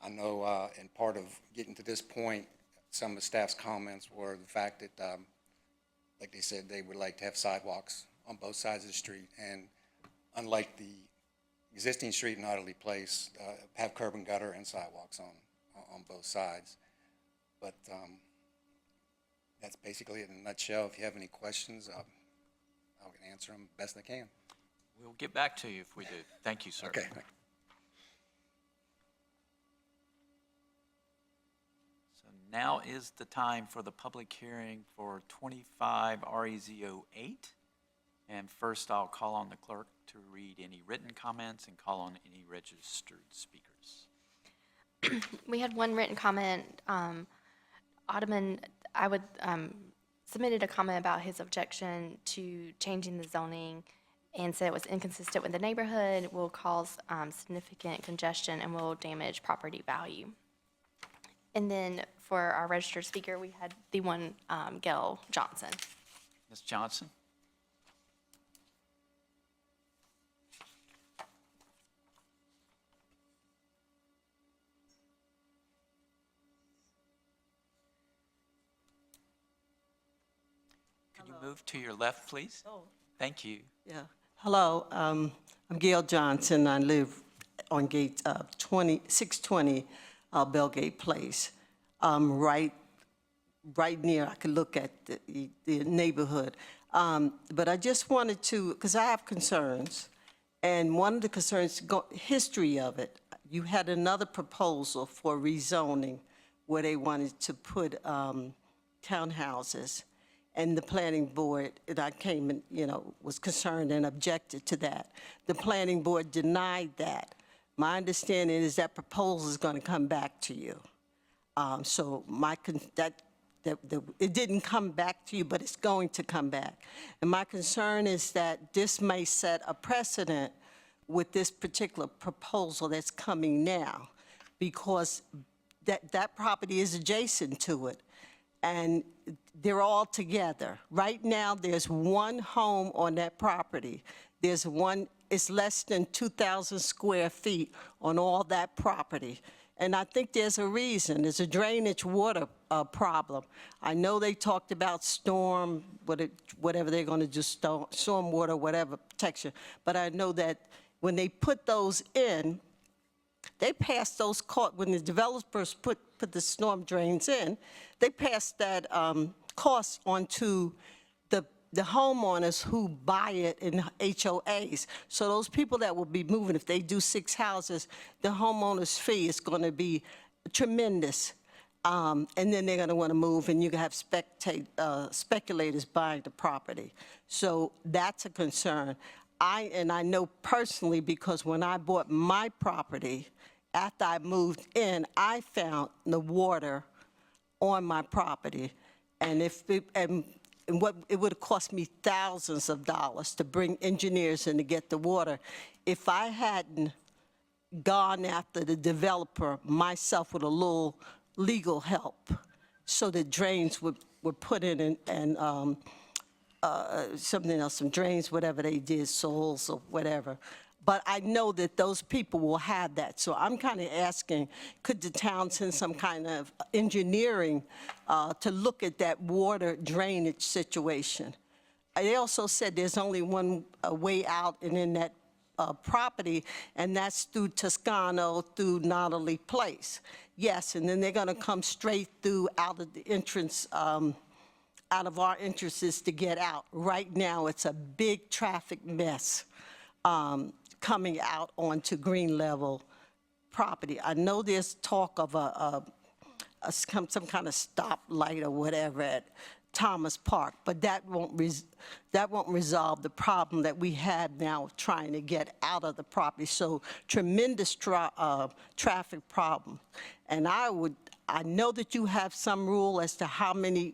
I know in part of getting to this point, some of the staff's comments were the fact that, like they said, they would like to have sidewalks on both sides of the street. And unlike the existing street in Nautilus Place, have curb and gutter and sidewalks on both sides. But that's basically it in a nutshell. If you have any questions, I'll answer them best I can. We'll get back to you if we do. Thank you, sir. Okay. So now is the time for the public hearing for 25 REZO 8. And first, I'll call on the clerk to read any written comments and call on any registered speakers. We had one written comment. Ottoman, submitted a comment about his objection to changing the zoning and said it was inconsistent with the neighborhood, will cause significant congestion, and will damage property value. And then for our registered speaker, we had the one, Gail Johnson. Ms. Johnson? Could you move to your left, please? Oh. Thank you. Yeah. Hello, I'm Gail Johnson. I live on gate 620 Belgate Place. Right near, I could look at the neighborhood. But I just wanted to, because I have concerns, and one of the concerns, history of it, you had another proposal for rezoning where they wanted to put townhouses. And the planning board, and I came and, was concerned and objected to that. The planning board denied that. My understanding is that proposal is going to come back to you. So it didn't come back to you, but it's going to come back. And my concern is that this may set a precedent with this particular proposal that's coming now, because that property is adjacent to it. And they're all together. Right now, there's one home on that property. There's one, it's less than 2,000 square feet on all that property. And I think there's a reason. There's a drainage water problem. I know they talked about storm, whatever they're going to do, storm water, whatever protection. But I know that when they put those in, they passed those costs, when the developers put the storm drains in, they passed that cost on to the homeowners who buy it in HOAs. So those people that will be moving, if they do 6 houses, the homeowner's fee is going to be tremendous. And then they're going to want to move, and you can have speculators buying the property. So that's a concern. I know personally, because when I bought my property, after I moved in, I found the water on my property. And what it would have cost me thousands of dollars to bring engineers in to get the water. If I hadn't gone after the developer myself with a little legal help, so the drains were put in and something else, some drains, whatever they did, soils or whatever. But I know that those people will have that. So I'm kind of asking, could the town send some kind of engineering to look at that water drainage situation? They also said there's only one way out and in that property, and that's through Toscano, through Nautilus Place. Yes, and then they're going to come straight through out of the entrance, out of our entrances to get out. Right now, it's a big traffic mess coming out onto Green Level property. I know there's talk of some kind of stoplight or whatever at Thomas Park, but that won't resolve the problem that we have now of trying to get out of the property. So tremendous traffic problem. And I know that you have some rule as to how many,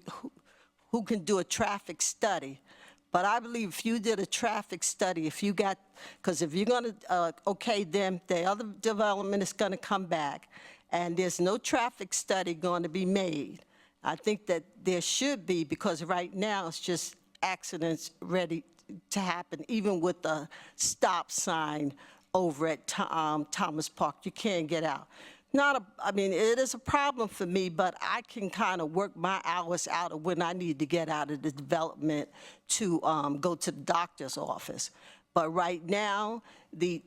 who can do a traffic study. But I believe if you did a traffic study, because if you're going to okay them, the other development is going to come back, and there's no traffic study going to be made. I think that there should be, because right now it's just accidents ready to happen, even with the stop sign over at Thomas Park. You can't get out. I mean, it is a problem for me, but I can kind of work my hours out of when I need to get out of the development to go to the doctor's office. But right now, the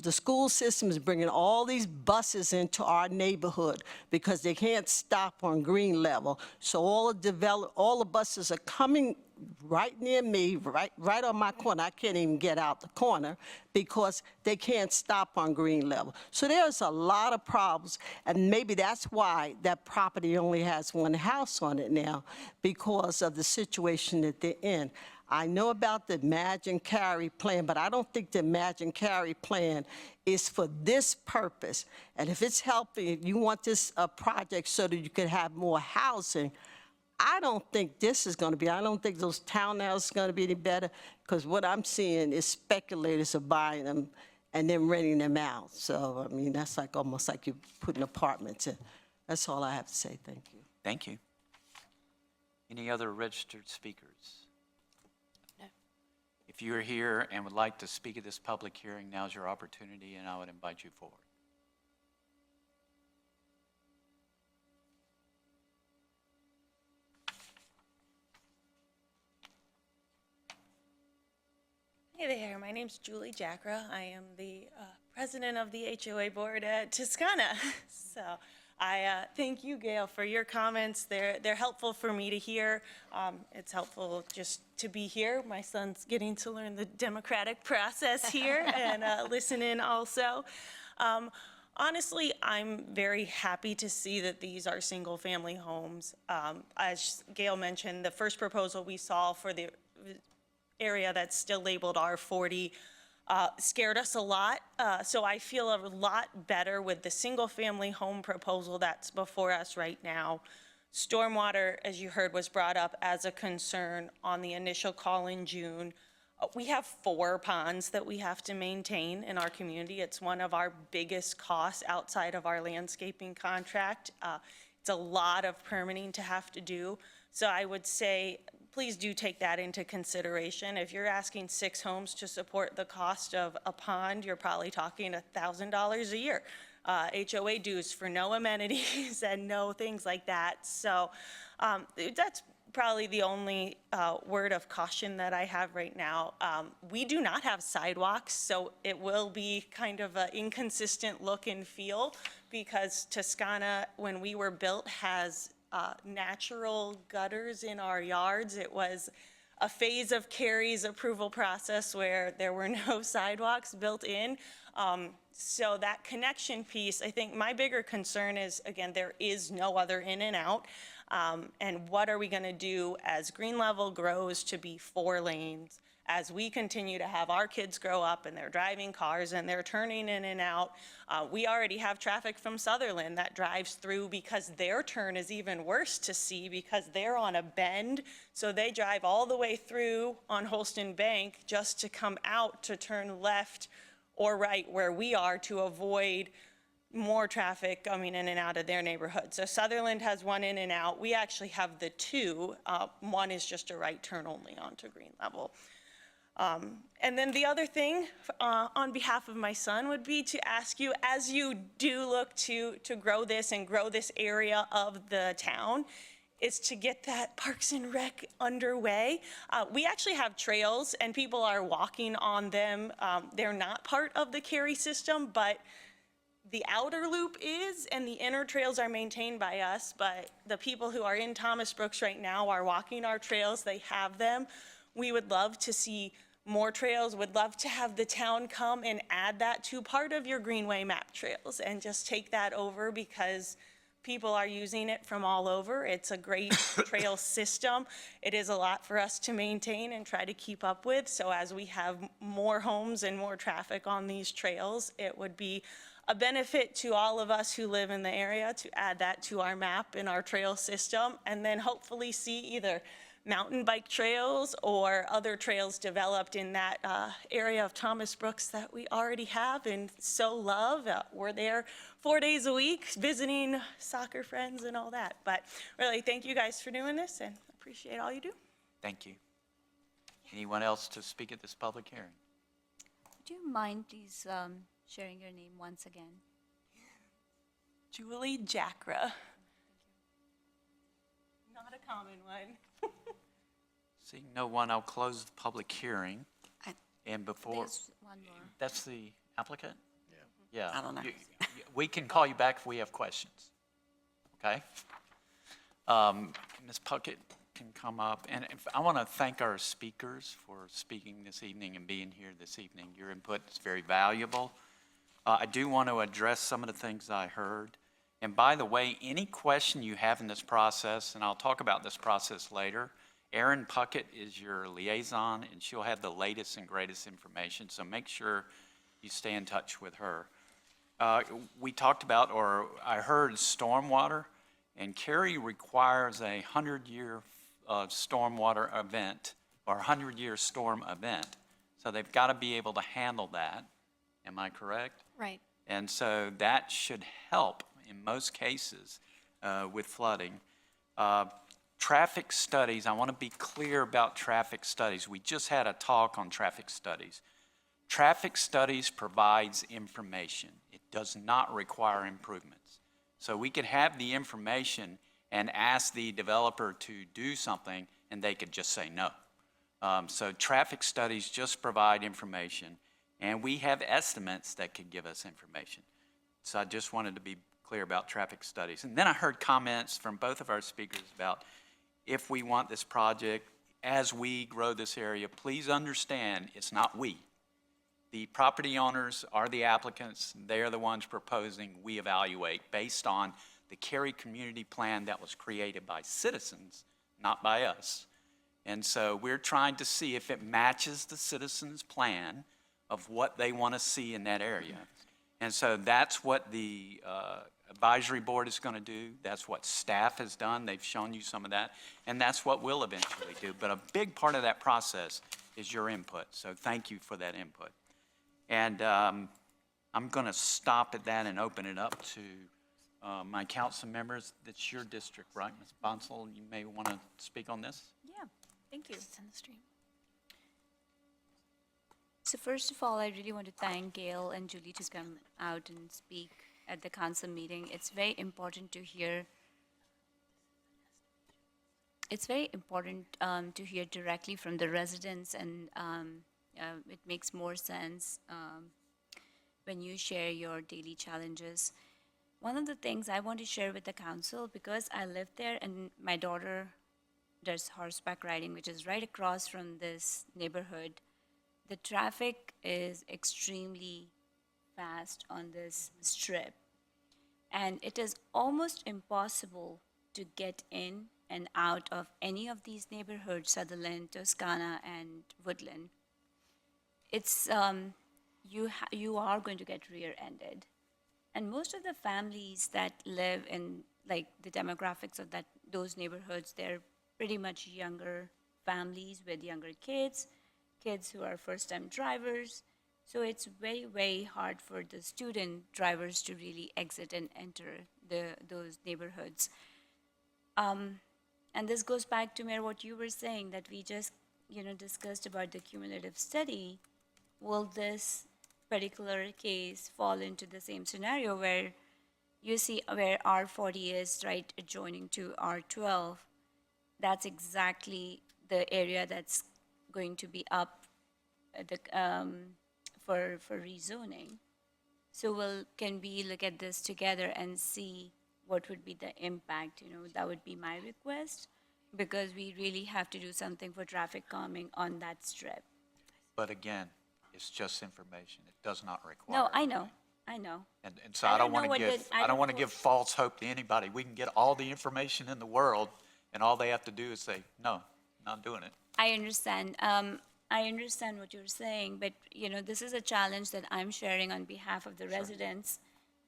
school system is bringing all these buses into our neighborhood because they can't stop on Green Level. So all the buses are coming right near me, right on my corner. I can't even get out the corner because they can't stop on Green Level. So there's a lot of problems, and maybe that's why that property only has one house on it now, because of the situation that they're in. I know about the Imagine Cary plan, but I don't think the Imagine Cary plan is for this purpose. And if it's helping, you want this project so that you can have more housing, I don't think this is going to be, I don't think those townhouses are going to be any better, because what I'm seeing is speculators are buying them and then renting them out. So, I mean, that's like almost like you're putting apartments in. That's all I have to say. Thank you. Thank you. Any other registered speakers? No. If you are here and would like to speak at this public hearing, now's your opportunity, and I would invite you forward. Hey there, my name's Julie Jackra. I am the president of the HOA board at Toscana. So I thank you, Gail, for your comments. They're helpful for me to hear. It's helpful just to be here. My son's getting to learn the democratic process here and listen in also. Honestly, I'm very happy to see that these are single-family homes. As Gail mentioned, the first proposal we saw for the area that's still labeled R40 scared us a lot. So I feel a lot better with the single-family home proposal that's before us right now. Stormwater, as you heard, was brought up as a concern on the initial call in June. We have 4 ponds that we have to maintain in our community. It's one of our biggest costs outside of our landscaping contract. It's a lot of permitting to have to do. So I would say, please do take that into consideration. If you're asking 6 homes to support the cost of a pond, you're probably talking $1,000 a year. HOA dues for no amenities and no things like that. So that's probably the only word of caution that I have right now. We do not have sidewalks, so it will be kind of an inconsistent look and feel, because Toscana, when we were built, has natural gutters in our yards. It was a phase of Cary's approval process where there were no sidewalks built in. So that connection piece, I think my bigger concern is, again, there is no other in and out. And what are we going to do as green level grows to be 4 lanes? As we continue to have our kids grow up and they're driving cars and they're turning in and out, we already have traffic from Sutherland that drives through because their turn is even worse to see because they're on a bend. So they drive all the way through on Holston Bank just to come out to turn left or right where we are to avoid more traffic coming in and out of their neighborhood. So Sutherland has 1 in and out. We actually have the 2. One is just a right turn only onto green level. And then the other thing on behalf of my son would be to ask you, as you do look to grow this and grow this area of the town, is to get that Parks and Rec underway. We actually have trails and people are walking on them. They're not part of the Cary system, but the outer loop is, and the inner trails are maintained by us, but the people who are in Thomas Brooks right now are walking our trails. They have them. We would love to see more trails, would love to have the town come and add that to part of your Greenway map trails and just take that over because people are using it from all over. It's a great trail system. It is a lot for us to maintain and try to keep up with. So as we have more homes and more traffic on these trails, it would be a benefit to all of us who live in the area to add that to our map and our trail system, and then hopefully see either mountain bike trails or other trails developed in that area of Thomas Brooks that we already have and so love. We're there 4 days a week visiting soccer friends and all that. But really, thank you guys for doing this and appreciate all you do. Thank you. Anyone else to speak at this public hearing? Would you mind please sharing your name once again? Julie Jackra. Not a common one. Seeing no one, I'll close the public hearing. And before, There's one more. that's the applicant? Yeah. I don't know. We can call you back if we have questions. Okay? Ms. Puckett can come up. And I want to thank our speakers for speaking this evening and being here this evening. Your input is very valuable. I do want to address some of the things I heard. And by the way, any question you have in this process, and I'll talk about this process later, Erin Puckett is your liaison, and she'll have the latest and greatest information, so make sure you stay in touch with her. We talked about, or I heard stormwater, and Cary requires a 100-year stormwater event, or 100-year storm event. So they've got to be able to handle that. Am I correct? Right. And so that should help in most cases with flooding. Traffic studies, I want to be clear about traffic studies. We just had a talk on traffic studies. Traffic studies provides information. It does not require improvements. So we could have the information and ask the developer to do something, and they could just say no. So traffic studies just provide information, and we have estimates that could give us information. So I just wanted to be clear about traffic studies. And then I heard comments from both of our speakers about if we want this project, as we grow this area, please understand it's not we. The property owners are the applicants. They are the ones proposing. We evaluate based on the Cary Community Plan that was created by citizens, not by us. And so we're trying to see if it matches the citizens' plan of what they want to see in that area. And so that's what the advisory board is going to do. That's what staff has done. They've shown you some of that. And that's what we'll eventually do. But a big part of that process is your input. So thank you for that input. And I'm going to stop at that and open it up to my council members. That's your district, right, Ms. Bonsall? You may want to speak on this. Yeah, thank you. So first of all, I really want to thank Gail and Julie to come out and speak at the council meeting. It's very important to hear. It's very important to hear directly from the residents, and it makes more sense when you share your daily challenges. One of the things I want to share with the council, because I live there and my daughter does horseback riding, which is right across from this neighborhood, the traffic is extremely fast on this strip. And it is almost impossible to get in and out of any of these neighborhoods, Sutherland, Toscana, and Woodland. It's, you are going to get rear-ended. And most of the families that live in, like, the demographics of those neighborhoods, they're pretty much younger families with younger kids who are first-time drivers. So it's very, very hard for the student drivers to really exit and enter those neighborhoods. And this goes back to, Mayor, what you were saying, that we just, discussed about the cumulative study. Will this particular case fall into the same scenario where you see where R40 is right adjoining to R12? That's exactly the area that's going to be up for rezoning. So can we look at this together and see what would be the impact? That would be my request, because we really have to do something for traffic calming on that strip. But again, it's just information. It does not require. No, I know. And so I don't want to give false hope to anybody. We can get all the information in the world, and all they have to do is say, no, not doing it. I understand. I understand what you're saying, but, this is a challenge that I'm sharing on behalf of the residents.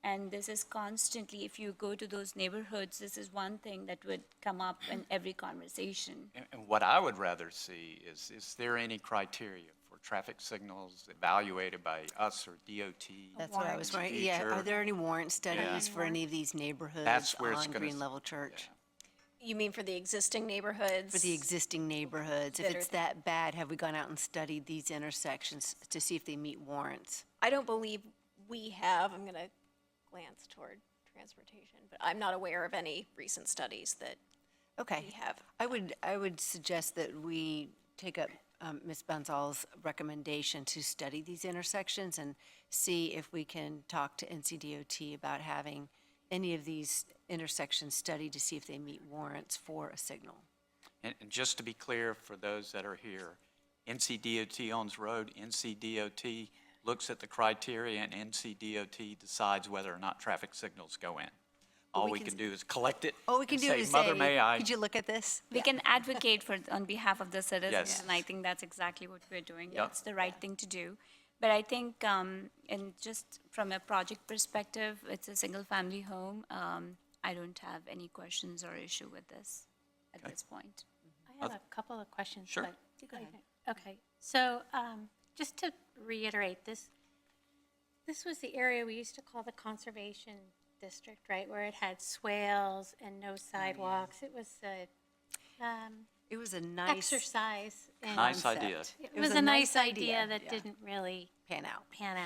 And this is constantly, if you go to those neighborhoods, this is one thing that would come up in every conversation. And what I would rather see is there any criteria for traffic signals evaluated by us or DOT? That's what I was wondering. Yeah, are there any warrant studies for any of these neighborhoods That's where it's on gonna Green Level Church? You mean for the existing neighborhoods? For the existing neighborhoods, if That are- it's that bad, have we gone out and studied these intersections to see if they meet warrants? I don't believe we have. I'm going to glance toward transportation, but I'm not aware of any recent studies that Okay. we have. I would suggest that we take up Ms. Benzal's recommendation to study these intersections and see if we can talk to NCDOT about having any of these intersections studied to see if they meet warrants for a signal. And just to be clear for those that are here, NCDOT owns road, NCDOT looks at the criteria, and NCDOT decides whether or not traffic signals go in. All we we can can do is collect it. All we can and do is Mother, say, may I? could you look at this? We can advocate on behalf of the citizens, Yes. and I think that's exactly what we're doing. Yep. That's the right thing to do. But I think, and just from a project perspective, it's a single-family home. I don't have any questions or issue with this at this point. I have a couple of questions. Sure. but- Okay, so just to reiterate, this was the area we used to call the conservation district, right? Where it had swales and no sidewalks. It was a It was a nice exercise in Nice idea. It was a nice idea that didn't really pan out. pan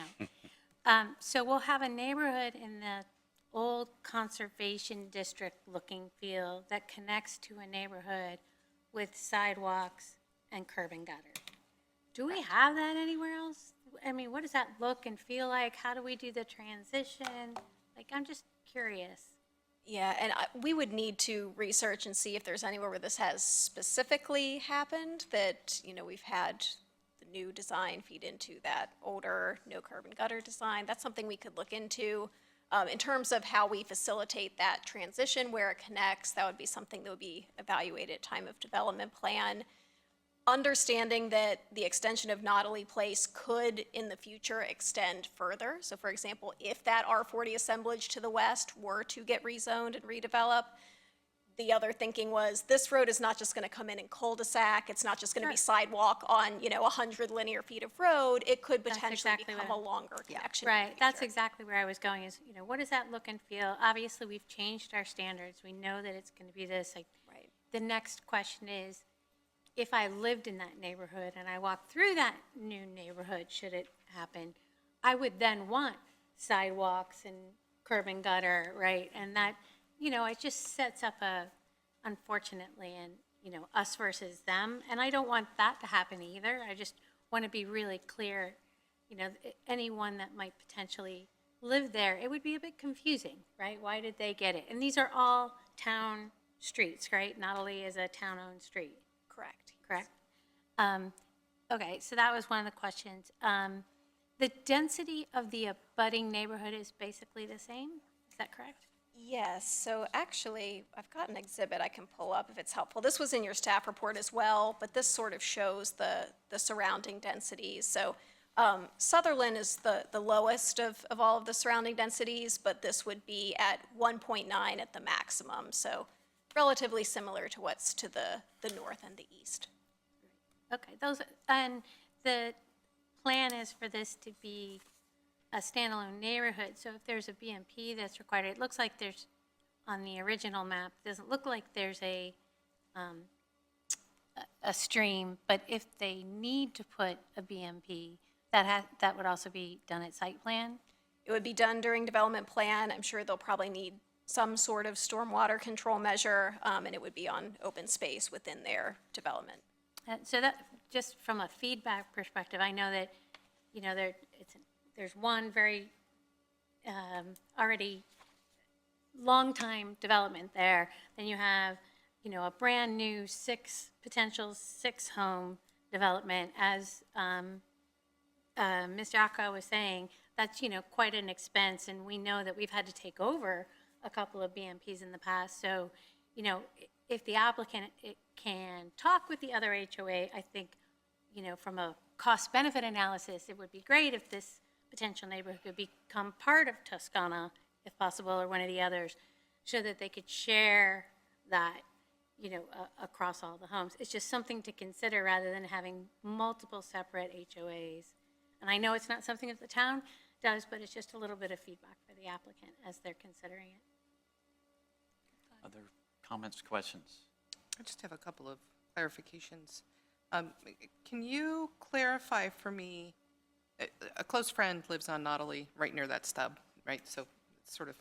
out. So we'll have a neighborhood in the old conservation district looking feel that connects to a neighborhood with sidewalks and curb and gutter. Do we have that anywhere else? I mean, what does that look and feel like? How do we do the transition? Like, I'm just curious. Yeah, and we would need to research and see if there's anywhere where this has specifically happened, that, we've had the new design feed into that older no curb and gutter design. That's something we could look into. In terms of how we facilitate that transition, where it connects, that would be something that would be evaluated at time of development plan. Understanding that the extension of Nautilus Place could, in the future, extend further. So for example, if that R40 assemblage to the west were to get rezoned and redeveloped, the other thinking was, this road is not just gonna come in cul-de-sac, it's not just gonna be sidewalk on, 100 linear feet of road, it could That's potentially exactly become what a longer connection. in the Right, that's future. exactly where I was going is, what does that look and feel? Obviously, we've changed our standards. We know that it's going to be this. Like, Right. the next question is, if I lived in that neighborhood and I walked through that new neighborhood, should it happen, I would then want sidewalks and curb and gutter, right? And that, it just sets up unfortunately, us versus them. And I don't want that to happen either. I just want to be really clear, anyone that might potentially live there, it would be a bit confusing, right? Why did they get it? And these are all town streets, right? Nautilus is a town-owned street. Correct. Okay, so that was one of the questions. The density of the abutting neighborhood is basically the same, is that correct? Yes, so actually, I've got an exhibit I can pull up if it's helpful. This was in your staff report as well, but this sort of shows the surrounding densities. So Sutherland is the lowest of all of the surrounding densities, but this would be at 1.9 at the maximum, so relatively similar to what's to the north and the east. Okay, and the plan is for this to be a standalone neighborhood, so if there's a BMP that's required, it looks like there's, on the original map, it doesn't look like there's a stream, but if they need to put a BMP, that would also be done at site plan? It would be done during development plan. I'm sure they'll probably need some sort of stormwater control measure, and it would be on open space within their development. So that, just from a feedback perspective, I know that, there's one very already long-time development there. Then you have, a brand-new potential six-home development. As Mr. Akka was saying, that's, quite an expense, and we know that we've had to take over a couple of BMPs in the past. So, if the applicant can talk with the other HOA, I think, from a cost-benefit analysis, it would be great if this potential neighborhood could become part of Toscana, if possible, or one of the others, so that they could share that, across all the homes. It's just something to consider rather than having multiple separate HOAs. And I know it's not something that the town does, but it's just a little bit of feedback for the applicant as they're considering it. Other comments, questions? I just have a couple of clarifications. Can you clarify for me, a close friend lives on Nautilus, right near that stub, right? So it's sort of,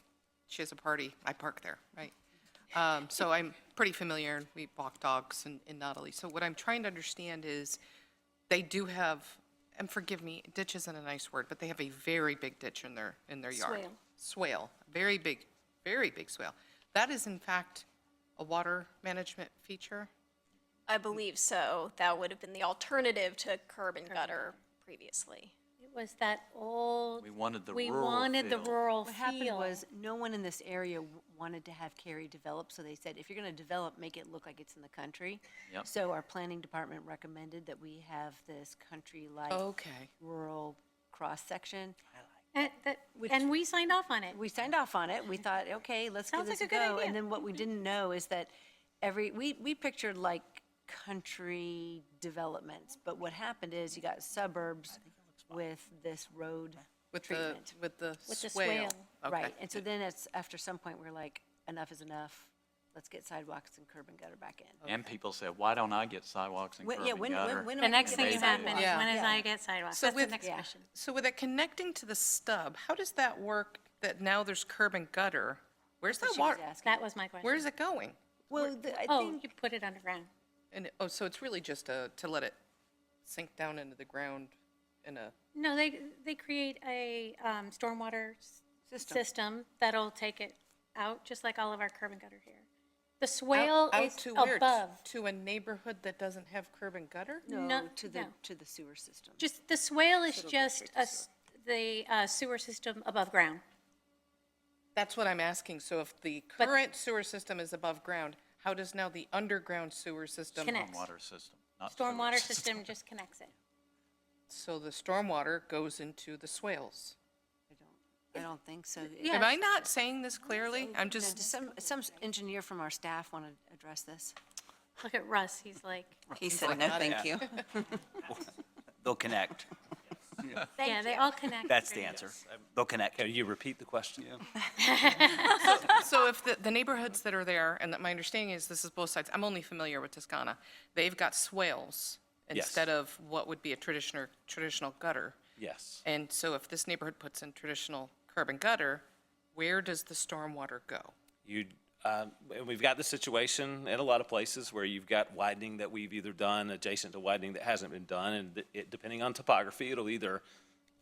she has a party, I park there, right? So I'm pretty familiar, and we walk dogs in Nautilus. So what I'm trying to understand is, they do have, and forgive me, ditch isn't a nice word, but they have a very big ditch in their yard. Swale. Swale, very big swale. That is in fact a water management feature? I believe so. That would have been the alternative to curb and gutter previously. It was that old. We wanted the We rural wanted the feel. rural What happened feel. was, no one in this area wanted to have Cary develop, so they said, if you're going to develop, make it look like it's in the country. Yep. So our planning department recommended that we have this country-like, Okay. rural cross-section. And we signed off on it. We signed off on it. We thought, okay, let's give Sounds this a like a good go. idea. And then what we didn't know is that we pictured like country developments, but what happened is you got suburbs with this road With the, treatment. with the With the swale. swale. Okay. Right, and so then it's, after some point, we're like, enough is enough. Let's get sidewalks and curb and gutter back in. And people said, why don't I get sidewalks and curb Yeah, and when gutter? am The I next gonna thing get you a happen sidewalk? is, Yeah. when is Yeah. I get sidewalks? So That's the with- next Yeah. question. So with it connecting to the stub, how does that work that now there's curb and gutter? Where's That's that what she was water? asking. That was my question. Where is it going? Well, I Oh, think, you put it underground. And, so it's really just to let it sink down into the ground in a, No, they create a stormwater System. system that'll take it out, just like all of our curb and gutter here. The swale out is to where? above. To a neighborhood that doesn't have curb and gutter? no, to no. the sewer system. Just, the swale is just the sewer system above ground. That's what I'm asking. So if the But- current sewer system is above ground, how does now the underground sewer system? Connect. Stormwater system, not sewer Stormwater system just connects it. So the stormwater goes into the swales. I don't think so. Yeah. Am I not saying this clearly? I'm Does just, some engineer from our staff want to address this? Look at Russ, he's like, He said, no, thank you. They'll connect. yeah, they all connect. That's the answer. They'll connect. Can you repeat the question? so if the neighborhoods that are there, and that my understanding is this is both sides, I'm only familiar with Toscana, they've got swales Yes. instead of what would be a traditional gutter. Yes. And so if this neighborhood puts in traditional curb and gutter, where does the stormwater go? We've got the situation in a lot of places where you've got widening that we've either done adjacent to widening that hasn't been done, and depending on topography, it'll either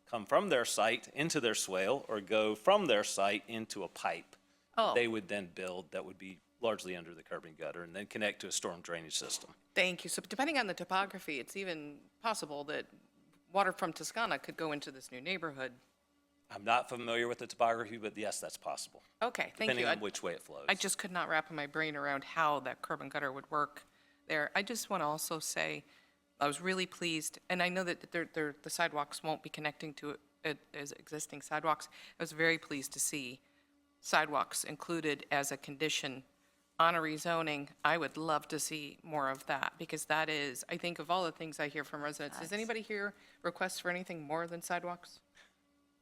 come from their site into their swale or go from their site into a pipe. Oh. They would then build that would be largely under the curb and gutter and then connect to a storm drainage system. Thank you. So depending on the topography, it's even possible that water from Toscana could go into this new neighborhood. I'm not familiar with the topography, but yes, that's possible, Okay, thank depending you. on which way it flows. I just could not wrap my brain around how that curb and gutter would work there. I just want to also say, I was really pleased, and I know that the sidewalks won't be connecting to it as existing sidewalks. I was very pleased to see sidewalks included as a condition on a rezoning. I would love to see more of that, because that is, I think of all the things I hear from residents, does anybody here request for anything more than sidewalks?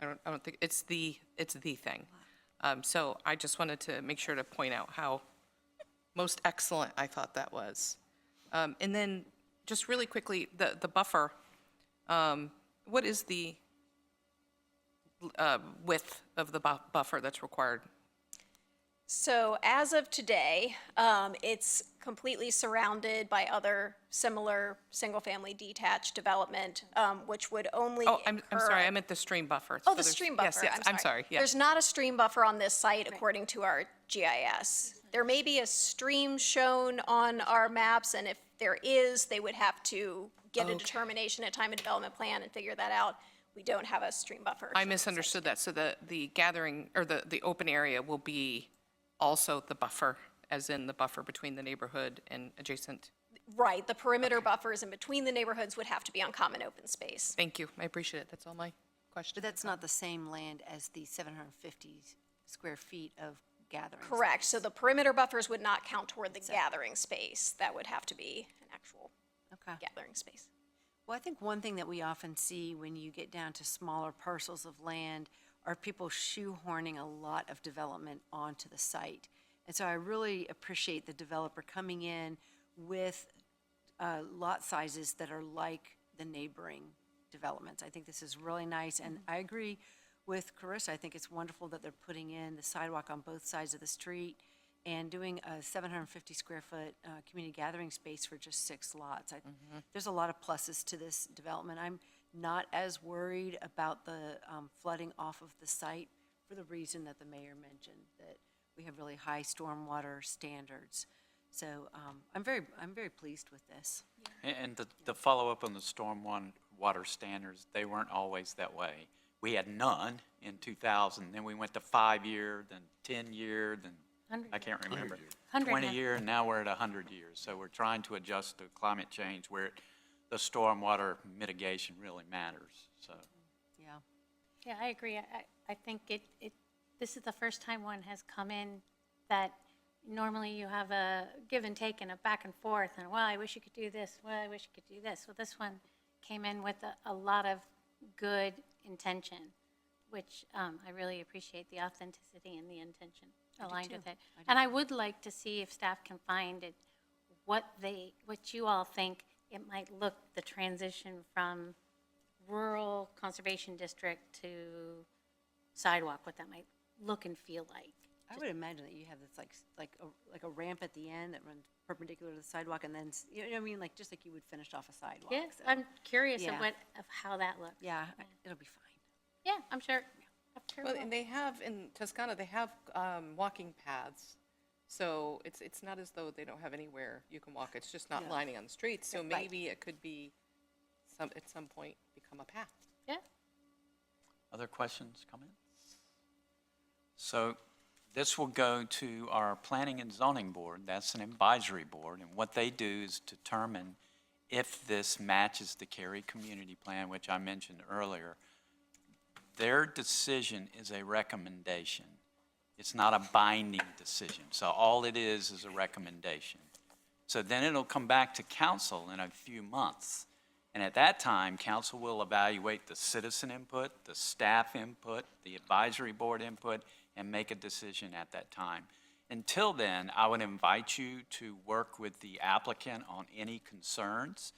I don't think, it's the thing. So I just wanted to make sure to point out how most excellent I thought that was. And then, just really quickly, the buffer, what is the width of the buffer that's required? So as of today, it's completely surrounded by other similar single-family detached development, which would only Oh, I'm sorry, occur- I meant the stream buffer. Oh, So the there's- stream buffer. Yes, I'm sorry, yes. There's not a stream buffer on this site according to our GIS. There may be a stream shown on our maps, and if there is, they would have to get a Okay. determination at time of development plan and figure that out. We don't have a stream buffer. I misunderstood that. So the gathering, or the open area will be also the buffer, as in the buffer between the neighborhood and adjacent? Right, the perimeter buffers in between the neighborhoods would have to be on common open space. Thank you, I appreciate it. That's all my question. But that's not the same land as the 750 square feet of gathering. Correct, so the perimeter buffers would not count toward the gathering space. That would have to be an actual Okay. gathering space. Well, I think one thing that we often see when you get down to smaller parcels of land are people shoehorning a lot of development onto the site. And so I really appreciate the developer coming in with lot sizes that are like the neighboring developments. I think this is really nice, and I agree with Carissa. I think it's wonderful that they're putting in the sidewalk on both sides of the street and doing a 750 square foot community gathering space for just 6 lots. There's a lot of pluses to this development. I'm not as worried about the flooding off of the site for the reason that the mayor mentioned, that we have really high stormwater standards. So I'm very pleased with this. And the follow-up on the storm water standards, they weren't always that way. We had none in 2000, then we went to 5-year, then 10-year, then, 100 I can't remember. 100 now. 20-year, and now we're at 100 years. So we're trying to adjust to climate change where the stormwater mitigation really matters, so. Yeah. Yeah, I agree. I think this is the first time one has come in that normally you have a give and take and a back and forth, and, well, I wish you could do this, well, I wish you could do this. Well, this one came in with a lot of good intention, which I really appreciate the authenticity and the intention aligned with it. And I would like to see if staff can find it, what you all think it might look, the transition from rural conservation district to sidewalk, what that might look and feel like. I would imagine that you have this like a ramp at the end that runs perpendicular to the sidewalk, and then, you know what I mean, like, just like you would finish off a sidewalk. Yeah, so. I'm curious Yeah. of how that looks. Yeah, it'll be fine. Yeah, I'm sure. Well, and they have, in Toscana, they have walking paths. So it's not as though they don't have anywhere you can walk. It's just not Yeah. lining on the streets. So Right. maybe it could be, at some point, become a path. Yeah. Other questions, comments? So this will go to our Planning and Zoning Board. That's an advisory board, and what they do is determine if this matches the Cary Community Plan, which I mentioned earlier. Their decision is a recommendation. It's not a binding decision. So all it is a recommendation. So then it'll come back to council in a few months. And at that time, council will evaluate the citizen input, the staff input, the advisory board input, and make a decision at that time. Until then, I would invite you to work with the applicant on any concerns.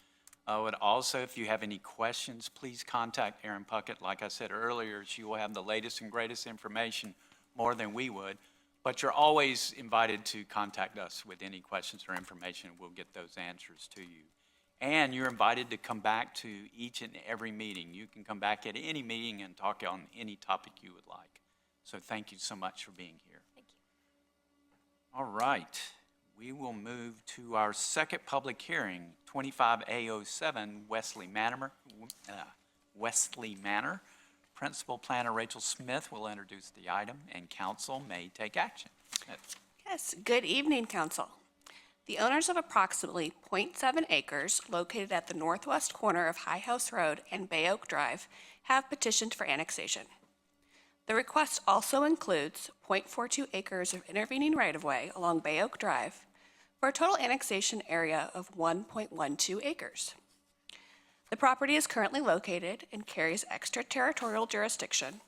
I would also, if you have any questions, please contact Erin Puckett. Like I said earlier, she will have the latest and greatest information, more than we would. But you're always invited to contact us with any questions or information, and we'll get those answers to you. And you're invited to come back to each and every meeting. You can come back at any meeting and talk on any topic you would like. So thank you so much for being here. Thank you. All right, we will move to our second public hearing, 25A07 Wesley Manor. Principal Planner Rachel Smith will introduce the item, and council may take action. Smith. Yes, good evening, council. The owners of approximately .7 acres located at the northwest corner of High House Road and Bay Oak Drive have petitioned for annexation. The request also includes .42 acres of intervening right-of-way along Bay Oak Drive for a total annexation area of 1.12 acres. The property is currently located in Cary's extraterritorial jurisdiction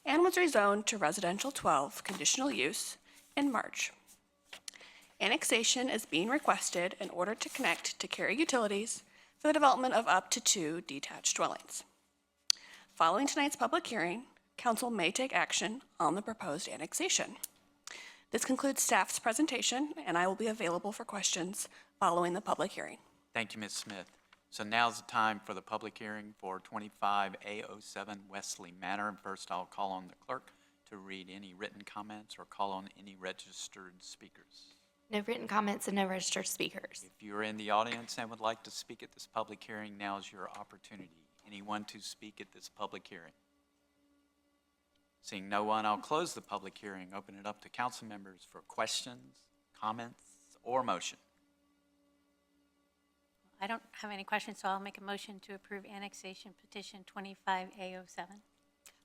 and was rezoned to residential 12 conditional use in March. Annexation is being requested in order to connect to Cary utilities for the development of up to 2 detached dwellings. Following tonight's public hearing, council may take action on the proposed annexation. This concludes staff's presentation, and I will be available for questions following the public hearing. Thank you, Ms. Smith. So now's the time for the public hearing for 25A07 Wesley Manor. And first, I'll call on the clerk to read any written comments or call on any registered speakers. No written comments and no registered speakers. If you're in the audience and would like to speak at this public hearing, now is your opportunity. Anyone to speak at this public hearing? Seeing no one, I'll close the public hearing, open it up to council members for questions, comments, or motion. I don't have any questions, so I'll make a motion to approve annexation petition 25A07.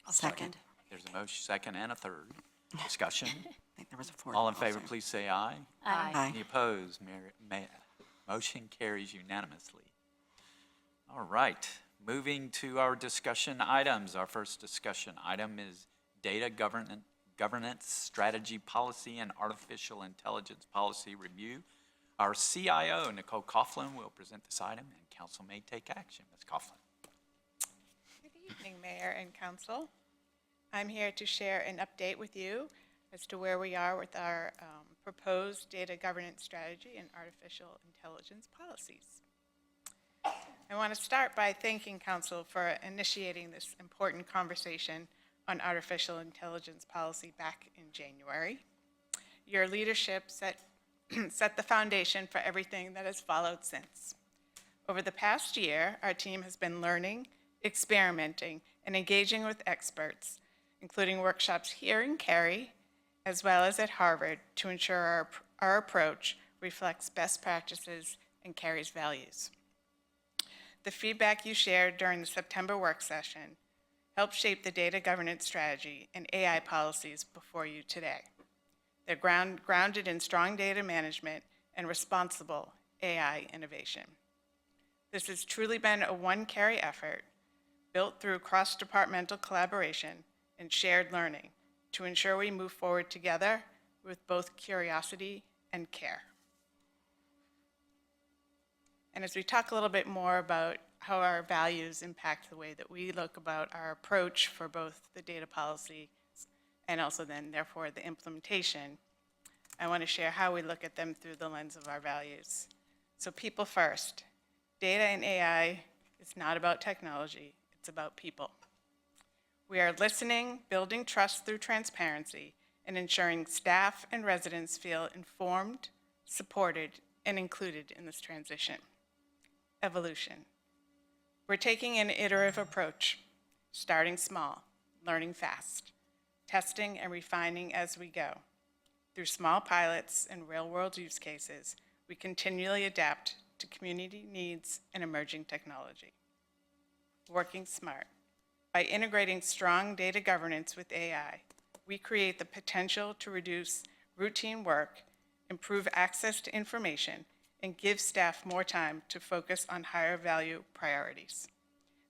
I'll second. There's a motion, second, and a third. Discussion. I think there was a fourth. All in favor, please say aye. Aye. Any opposed? Motion carries unanimously. All right, moving to our discussion items. Our first discussion item is data governance strategy policy and artificial intelligence policy review. Our CIO, Nicole Coughlin, will present this item, and council may take action. Ms. Coughlin. Good evening, Mayor and Council. I'm here to share an update with you as to where we are with our proposed data governance strategy and artificial intelligence policies. I want to start by thanking Council for initiating this important conversation on artificial intelligence policy back in January. Your leadership set the foundation for everything that has followed since. Over the past year, our team has been learning experimenting, and engaging with experts, including workshops here in Cary, as well as at Harvard, to ensure our approach reflects best practices and Cary's values. The feedback you shared during the September work session helped shape the data governance strategy and AI policies before you today. They're grounded in strong data management and responsible AI innovation. This has truly been a one Cary effort built through cross-departmental collaboration and shared learning to ensure we move forward together with both curiosity and care. And as we talk a little bit more about how our values impact the way that we look about our approach for both the data policy and also then, therefore, the implementation, I want to share how we look at them through the lens of our values. So people first. Data and AI is not about technology, it's about people. We are listening, building trust through transparency, and ensuring staff and residents feel informed, supported, and included in this transition. Evolution. We're taking an iterative approach, starting small, learning fast, testing and refining as we go. Through small pilots and real-world use cases, we continually adapt to community needs and emerging technology. Working smart. By integrating strong data governance with AI, we create the potential to reduce routine work, improve access to information, and give staff more time to focus on higher value priorities.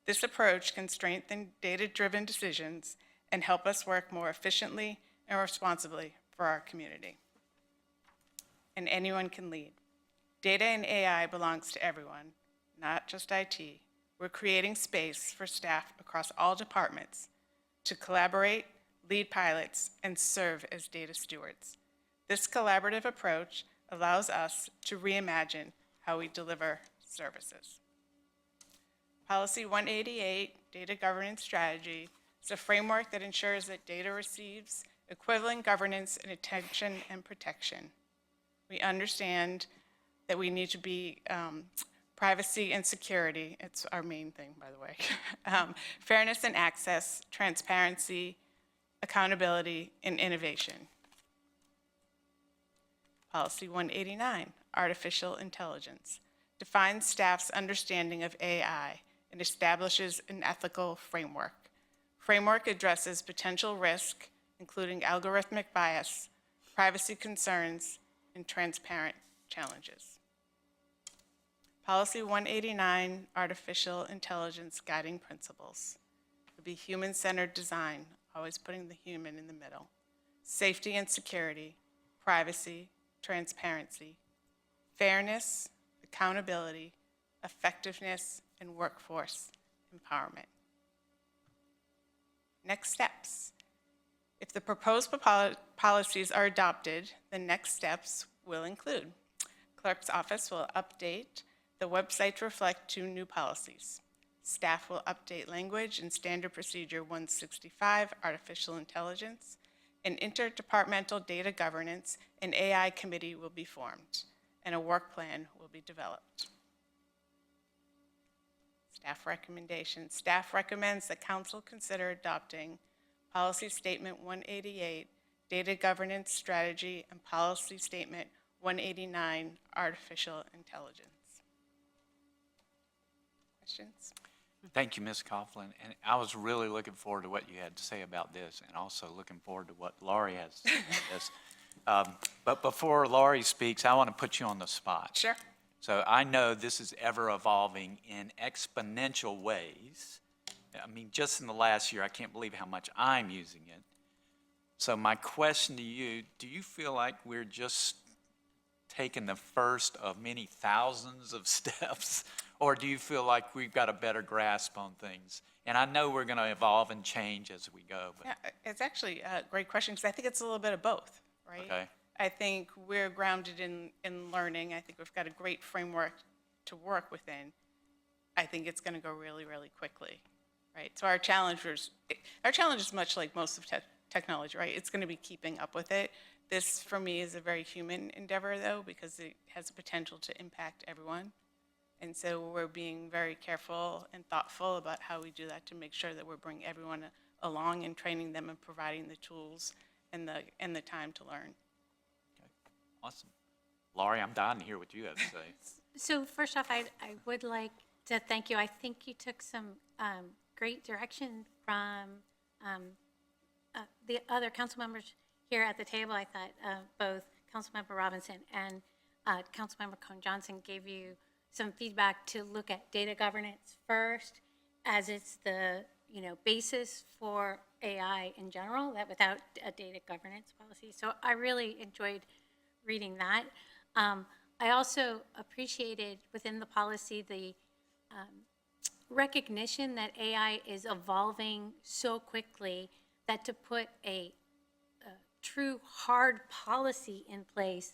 This approach can strengthen data-driven decisions and help us work more efficiently and responsibly for our community. And anyone can lead. Data and AI belongs to everyone, not just IT. We're creating space for staff across all departments to collaborate, lead pilots, and serve as data stewards. This collaborative approach allows us to reimagine how we deliver services. Policy 188, Data Governance Strategy, is a framework that ensures that data receives equivalent governance and attention and protection. We understand that we need to be privacy and security. It's our main thing, by the way. Fairness and access, transparency, accountability, and innovation. Policy 189, Artificial Intelligence, defines staff's understanding of AI and establishes an ethical framework. Framework addresses potential risk, including algorithmic bias, privacy concerns, and transparent challenges. Policy 189, Artificial Intelligence Guiding Principles, would be human-centered design, always putting the human in the middle, safety and security, privacy, transparency, fairness, accountability, effectiveness, and workforce empowerment. Next steps. If the proposed policies are adopted, the next steps will include: Clerk's office will update the website to reflect 2 new policies. Staff will update language in Standard Procedure 165, Artificial Intelligence. An interdepartmental data governance and AI committee will be formed, and a work plan will be developed. Staff recommendations. Staff recommends that Council consider adopting Policy Statement 188, Data Governance Strategy, and Policy Statement 189, Artificial Intelligence. Questions? Thank you, Ms. Coughlin. And I was really looking forward to what you had to say about this, and also looking forward to what Laurie has to say about this. But before Laurie speaks, I want to put you on the spot. Sure. So I know this is ever evolving in exponential ways. I mean, just in the last year, I can't believe how much I'm using it. So my question to you, do you feel like we're just taking the first of many thousands of steps, or do you feel like we've got a better grasp on things? And I know we're going to evolve and change as we go. But. Yeah, it's actually a great question, because I think it's a little bit of both, right? Okay. I think we're grounded in learning. I think we've got a great framework to work within. I think it's going to go really, really quickly, right? So our challenge is much like most of technology, right? It's going to be keeping up with it. This, for me, is a very human endeavor, though, because it has the potential to impact everyone. And so we're being very careful and thoughtful about how we do that to make sure that we're bringing everyone along and training them and providing the tools and the time to learn. Awesome. Laurie, I'm dying to hear what you have to say. So first off, I would like to thank you. I think you took some great direction from the other council members here at the table. I thought both Councilmember Robinson and Councilmember Cone-Johnson gave you some feedback to look at data governance first, as it's the basis for AI in general, that without a data governance policy. So I really enjoyed reading that. I also appreciated within the policy the recognition that AI is evolving so quickly that to put a true hard policy in place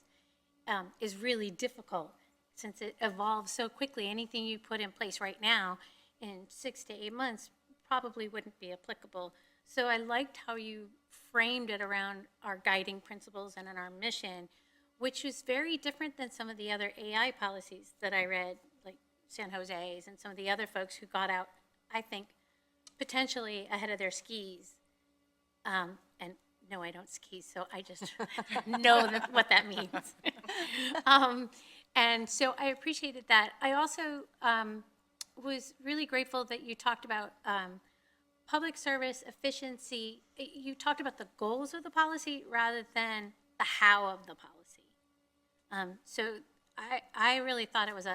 is really difficult, since it evolves so quickly. Anything you put in place right now in 6 to 8 months probably wouldn't be applicable. So I liked how you framed it around our guiding principles and in our mission, which was very different than some of the other AI policies that I read, like San Jose's and some of the other folks who got out, I think, potentially ahead of their skis. And no, I don't ski, so I just know what that means. And so I appreciated that. I also was really grateful that you talked about public service efficiency. You talked about the goals of the policy rather than the how of the policy. So I really thought it was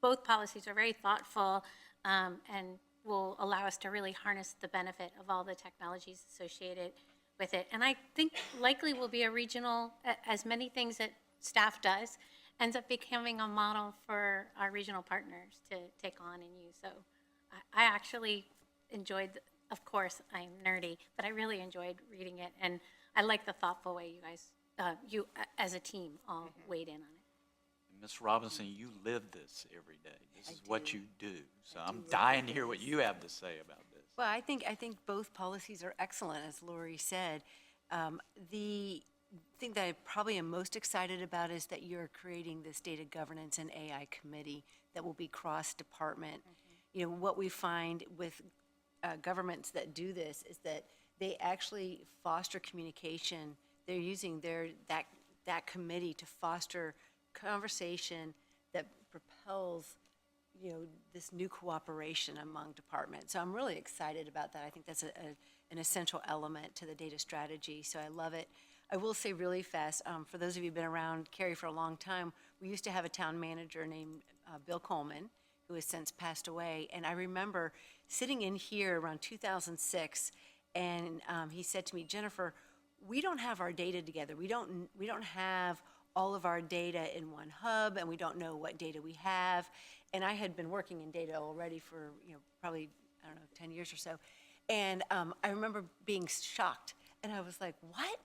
both policies are very thoughtful and will allow us to really harness the benefit of all the technologies associated with it. And I think likely will be a regional, as many things that staff does, ends up becoming a model for our regional partners to take on and use. So I actually enjoyed, of course, I'm nerdy, but I really enjoyed reading it. And I like the thoughtful way you guys, you as a team, all weighed in on it. Ms. Robinson, you live this every day. This is what you do. So I'm dying to hear what you have to say about this. Well, I think both policies are excellent, as Lori said. The thing that I probably am most excited about is that you're creating this data governance and AI committee that will be cross-department. What we find with governments that do this is that they actually foster communication. They're using that committee to foster conversation that propels this new cooperation among departments. So I'm really excited about that. I think that's an essential element to the data strategy, so I love it. I will say really fast, for those of you who've been around Cary for a long time, we used to have a town manager named Bill Coleman, who has since passed away, and I remember sitting in here around 2006, and he said to me, Jennifer, we don't have our data together. We don't have all of our data in one hub, and we don't know what data we have. And I had been working in data already for, probably, 10 years or so. And I remember being shocked. And I was like, what?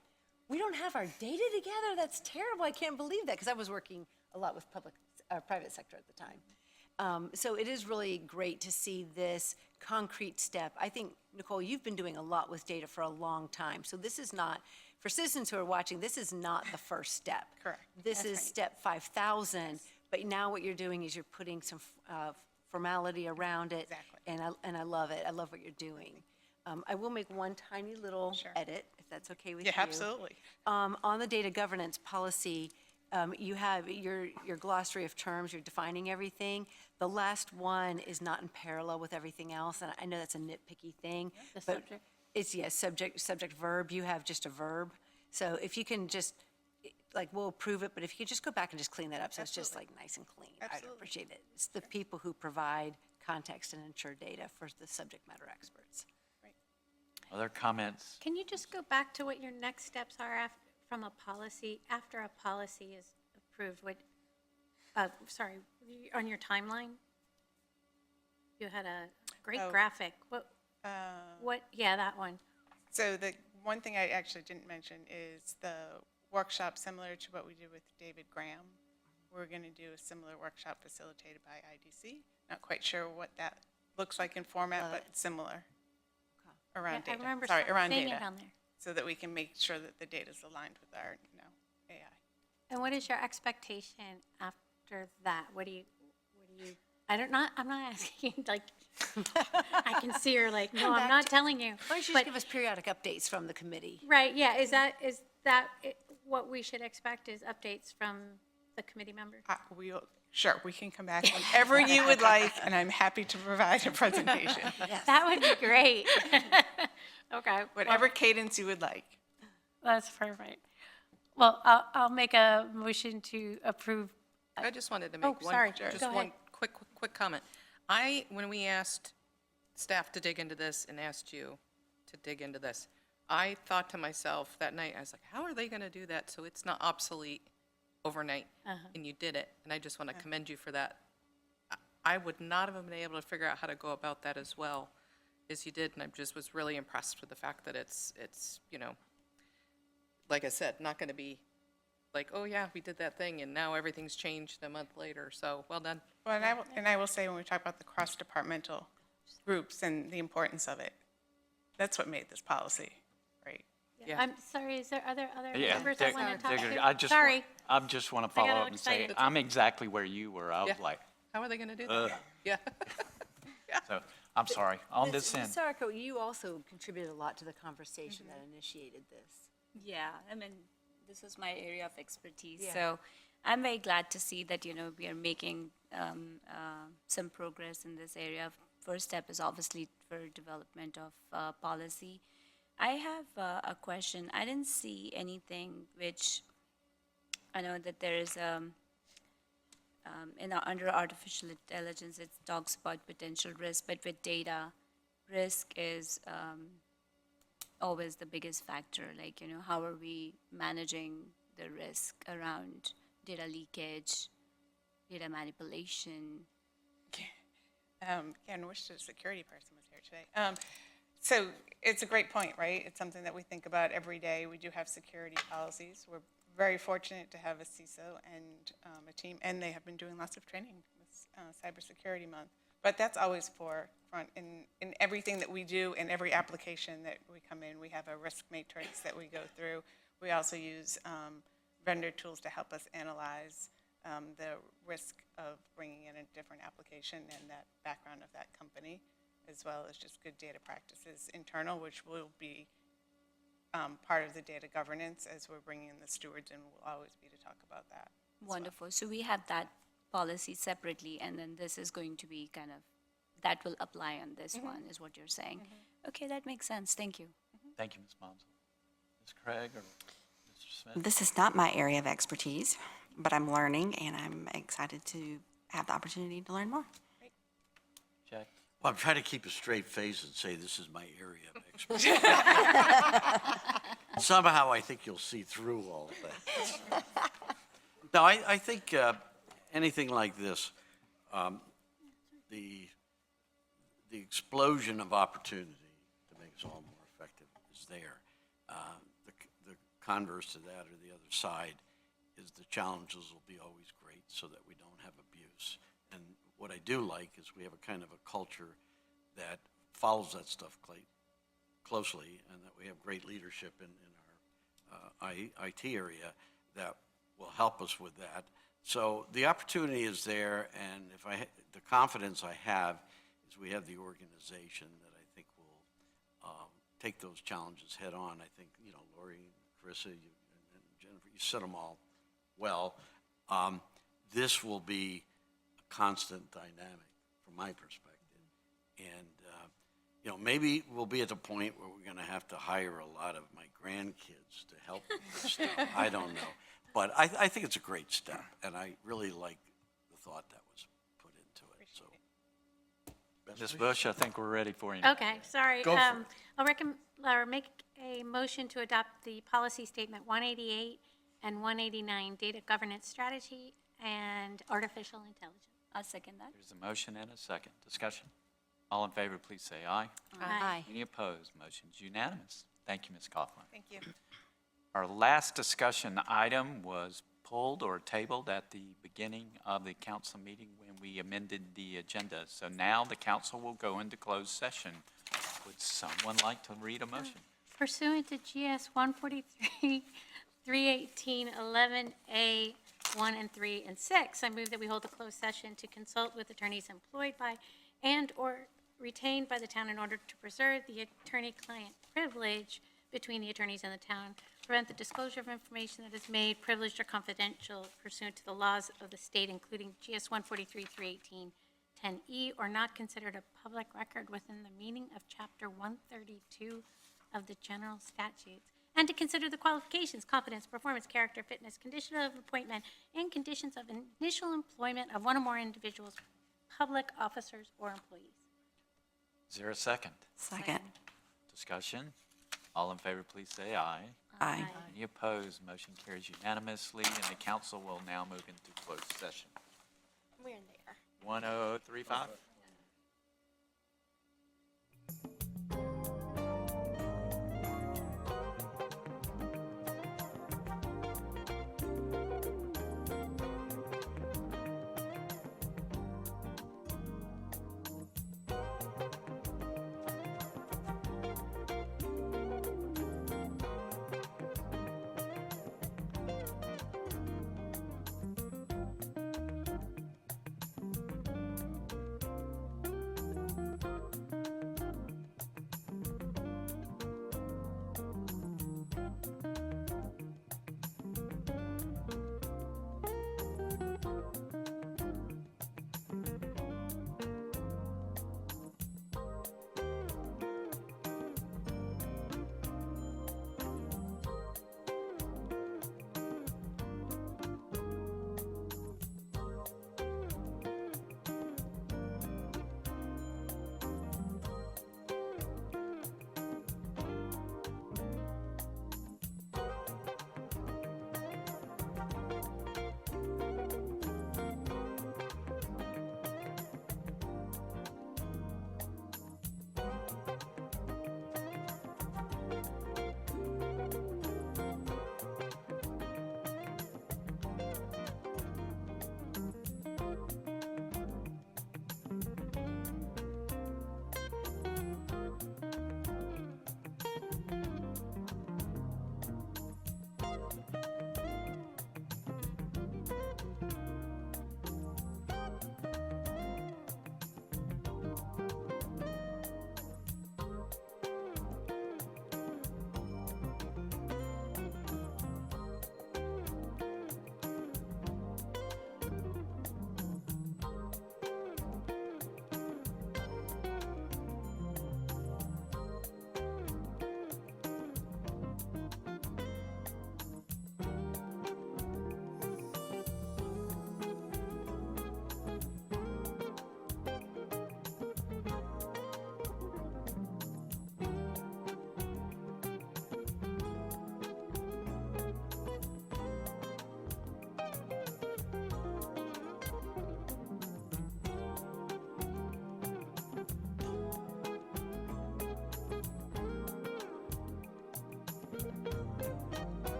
We don't have our data together? That's terrible. I can't believe that, because I was working a lot with private sector at the time. So it is really great to see this concrete step. I think, Nicole, you've been doing a lot with data for a long time. So this is not, for citizens who are watching, this is not the first step. Correct. This is step 5,000, but now what you're doing is you're putting some formality around it. Exactly. And I love it. I love what you're doing. I will make one tiny little edit, if that's okay with you. Yeah, absolutely. On the data governance policy, you have your glossary of terms, you're defining everything. The last one is not in parallel with everything else, and I know that's a nitpicky thing. The but subject. It's, yes, subject, verb. You have just a verb. So if you can just, we'll approve it, but if you could just go back and just clean that up, so it's just nice and clean. I'd Absolutely. appreciate it. It's the people who provide context and ensure data for the subject matter experts. Other comments? Can you just go back to what your next steps are from a policy, after a policy is approved? Sorry, on your timeline? You had a great graphic. Yeah, that one. So the one thing I actually didn't mention is the workshop similar to what we did with David Graham. We're going to do a similar workshop facilitated by IDC. Not quite sure what that looks like in format, but similar around Yeah, I data. remember Sorry, around seeing data. it on there. So that we can make sure that the data is aligned with our AI. And what is your expectation after that? What do you I'm not asking, like, I can see her like, no, I'm not telling you. Why don't you But- just give us periodic updates from the committee? Right, yeah, is that what we should expect is updates from the committee members? Sure, we can come back whenever you would like, and I'm happy to provide a presentation. That would be great. Okay. Whatever cadence you would like. That's perfect. Well, I'll make a motion to approve. I just wanted to Oh, make one, sorry. just Go one ahead. quick comment. When we asked staff to dig into this and asked you to dig into this, I thought to myself that night, I was like, how are they going to do that so it's not obsolete overnight? And you did it, and I just want to commend you for that. I would not have been able to figure out how to go about that as well as you did, and I just was really impressed with the fact that it's like I said, not going to be like, oh yeah, we did that thing, and now everything's changed a month later, so well done. Well, and I will say, when we talk about the cross-departmental groups and the importance of it, that's what made this policy, right? Yeah. I'm sorry, are there other Yeah, members that want to talk to? I just, Sorry. I just want to I got follow all up and say, excited. I'm exactly where you were. I was Yeah. like, How are they going to do that? Yeah. so, I'm sorry, on this end. Ms. Sarko, you also contributed a lot to the conversation that initiated this. Yeah, I mean, this is my area of expertise. Yeah. So I'm very glad to see that, we are making some progress in this area. First step is obviously for development of policy. I have a question. I didn't see anything which, I know that there is, under artificial intelligence, it talks about potential risk, but with data, risk is always the biggest factor. Like, how are we managing the risk around data leakage, data manipulation? Again, wish the security person was here today. So it's a great point, right? It's something that we think about every day. We do have security policies. We're very fortunate to have a CISO and a team, and they have been doing lots of training this Cybersecurity Month. But that's always forefront in everything that we do, in every application that we come in. We have a risk matrix that we go through. We also use vendor tools to help us analyze the risk of bringing in a different application and that background of that company, as well as just good data practices internal, which will be part of the data governance as we're bringing in the stewards, and will always be to talk about that. Wonderful. So we have that policy separately, and then this is going to be kind of, that will apply on this one, is what you're saying. Okay, that makes sense. Thank you. Thank you, Ms. Bonzo. Ms. Craig or Mr. Smith? This is not my area of expertise, but I'm learning, and I'm excited to have the opportunity to learn more. Jack? Well, I'm trying to keep a straight face and say this is my area of expertise. Somehow I think you'll see through all of that. No, I think anything like this, the explosion of opportunity to make us all more effective is there. The converse to that, or the other side, is the challenges will be always great so that we don't have abuse. And what I do like is we have a kind of a culture that follows that stuff closely, and that we have great leadership in our IT area that will help us with that. So the opportunity is there, and the confidence I have is we have the organization that I think will take those challenges head on. I think, Lori, Carissa, and Jennifer, you said them all well. This will be a constant dynamic from my perspective. And, maybe we'll be at the point where we're going to have to hire a lot of my grandkids to help with this stuff. I don't know. But I think it's a great step, and I really like the thought that was put into it. So, Ms. Bush, I think we're ready for you. Okay, sorry. Go for it. I'll recommend, or make a motion to adopt the policy statement 188 and 189, data governance strategy and artificial intelligence. I'll second that. There's a motion and a second. Discussion. All in favor, please say aye. Aye. Any opposed? Motion's unanimous. Thank you, Ms. Kaufman. Thank you. Our last discussion item was pulled or tabled at the beginning of the council meeting when we amended the agenda. So now the council will go into closed session. Would someone like to read a motion? Pursuant to GS 143, 318, 11A, 1 and 3 and 6. I move that we hold a closed session to consult with attorneys employed by and/or retained by the town in order to preserve the attorney-client privilege between the attorneys and the town, prevent the disclosure of information that is made privileged or confidential pursuant to the laws of the state, including GS 143-318-10E, or not considered a public record within the meaning of Chapter 132 of the general statutes, and to consider the qualifications, competence, performance, character, fitness, condition of appointment, and conditions of initial employment of one or more individuals, public officers, or employees. Is there a second? Second. Discussion? All in favor, please say aye. Aye. Any opposed? Motion carries unanimously, and the council will now move into closed session. We're in there. 1035?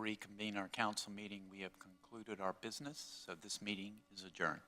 reconvene our council meeting. We have concluded our business, so this meeting is adjourned.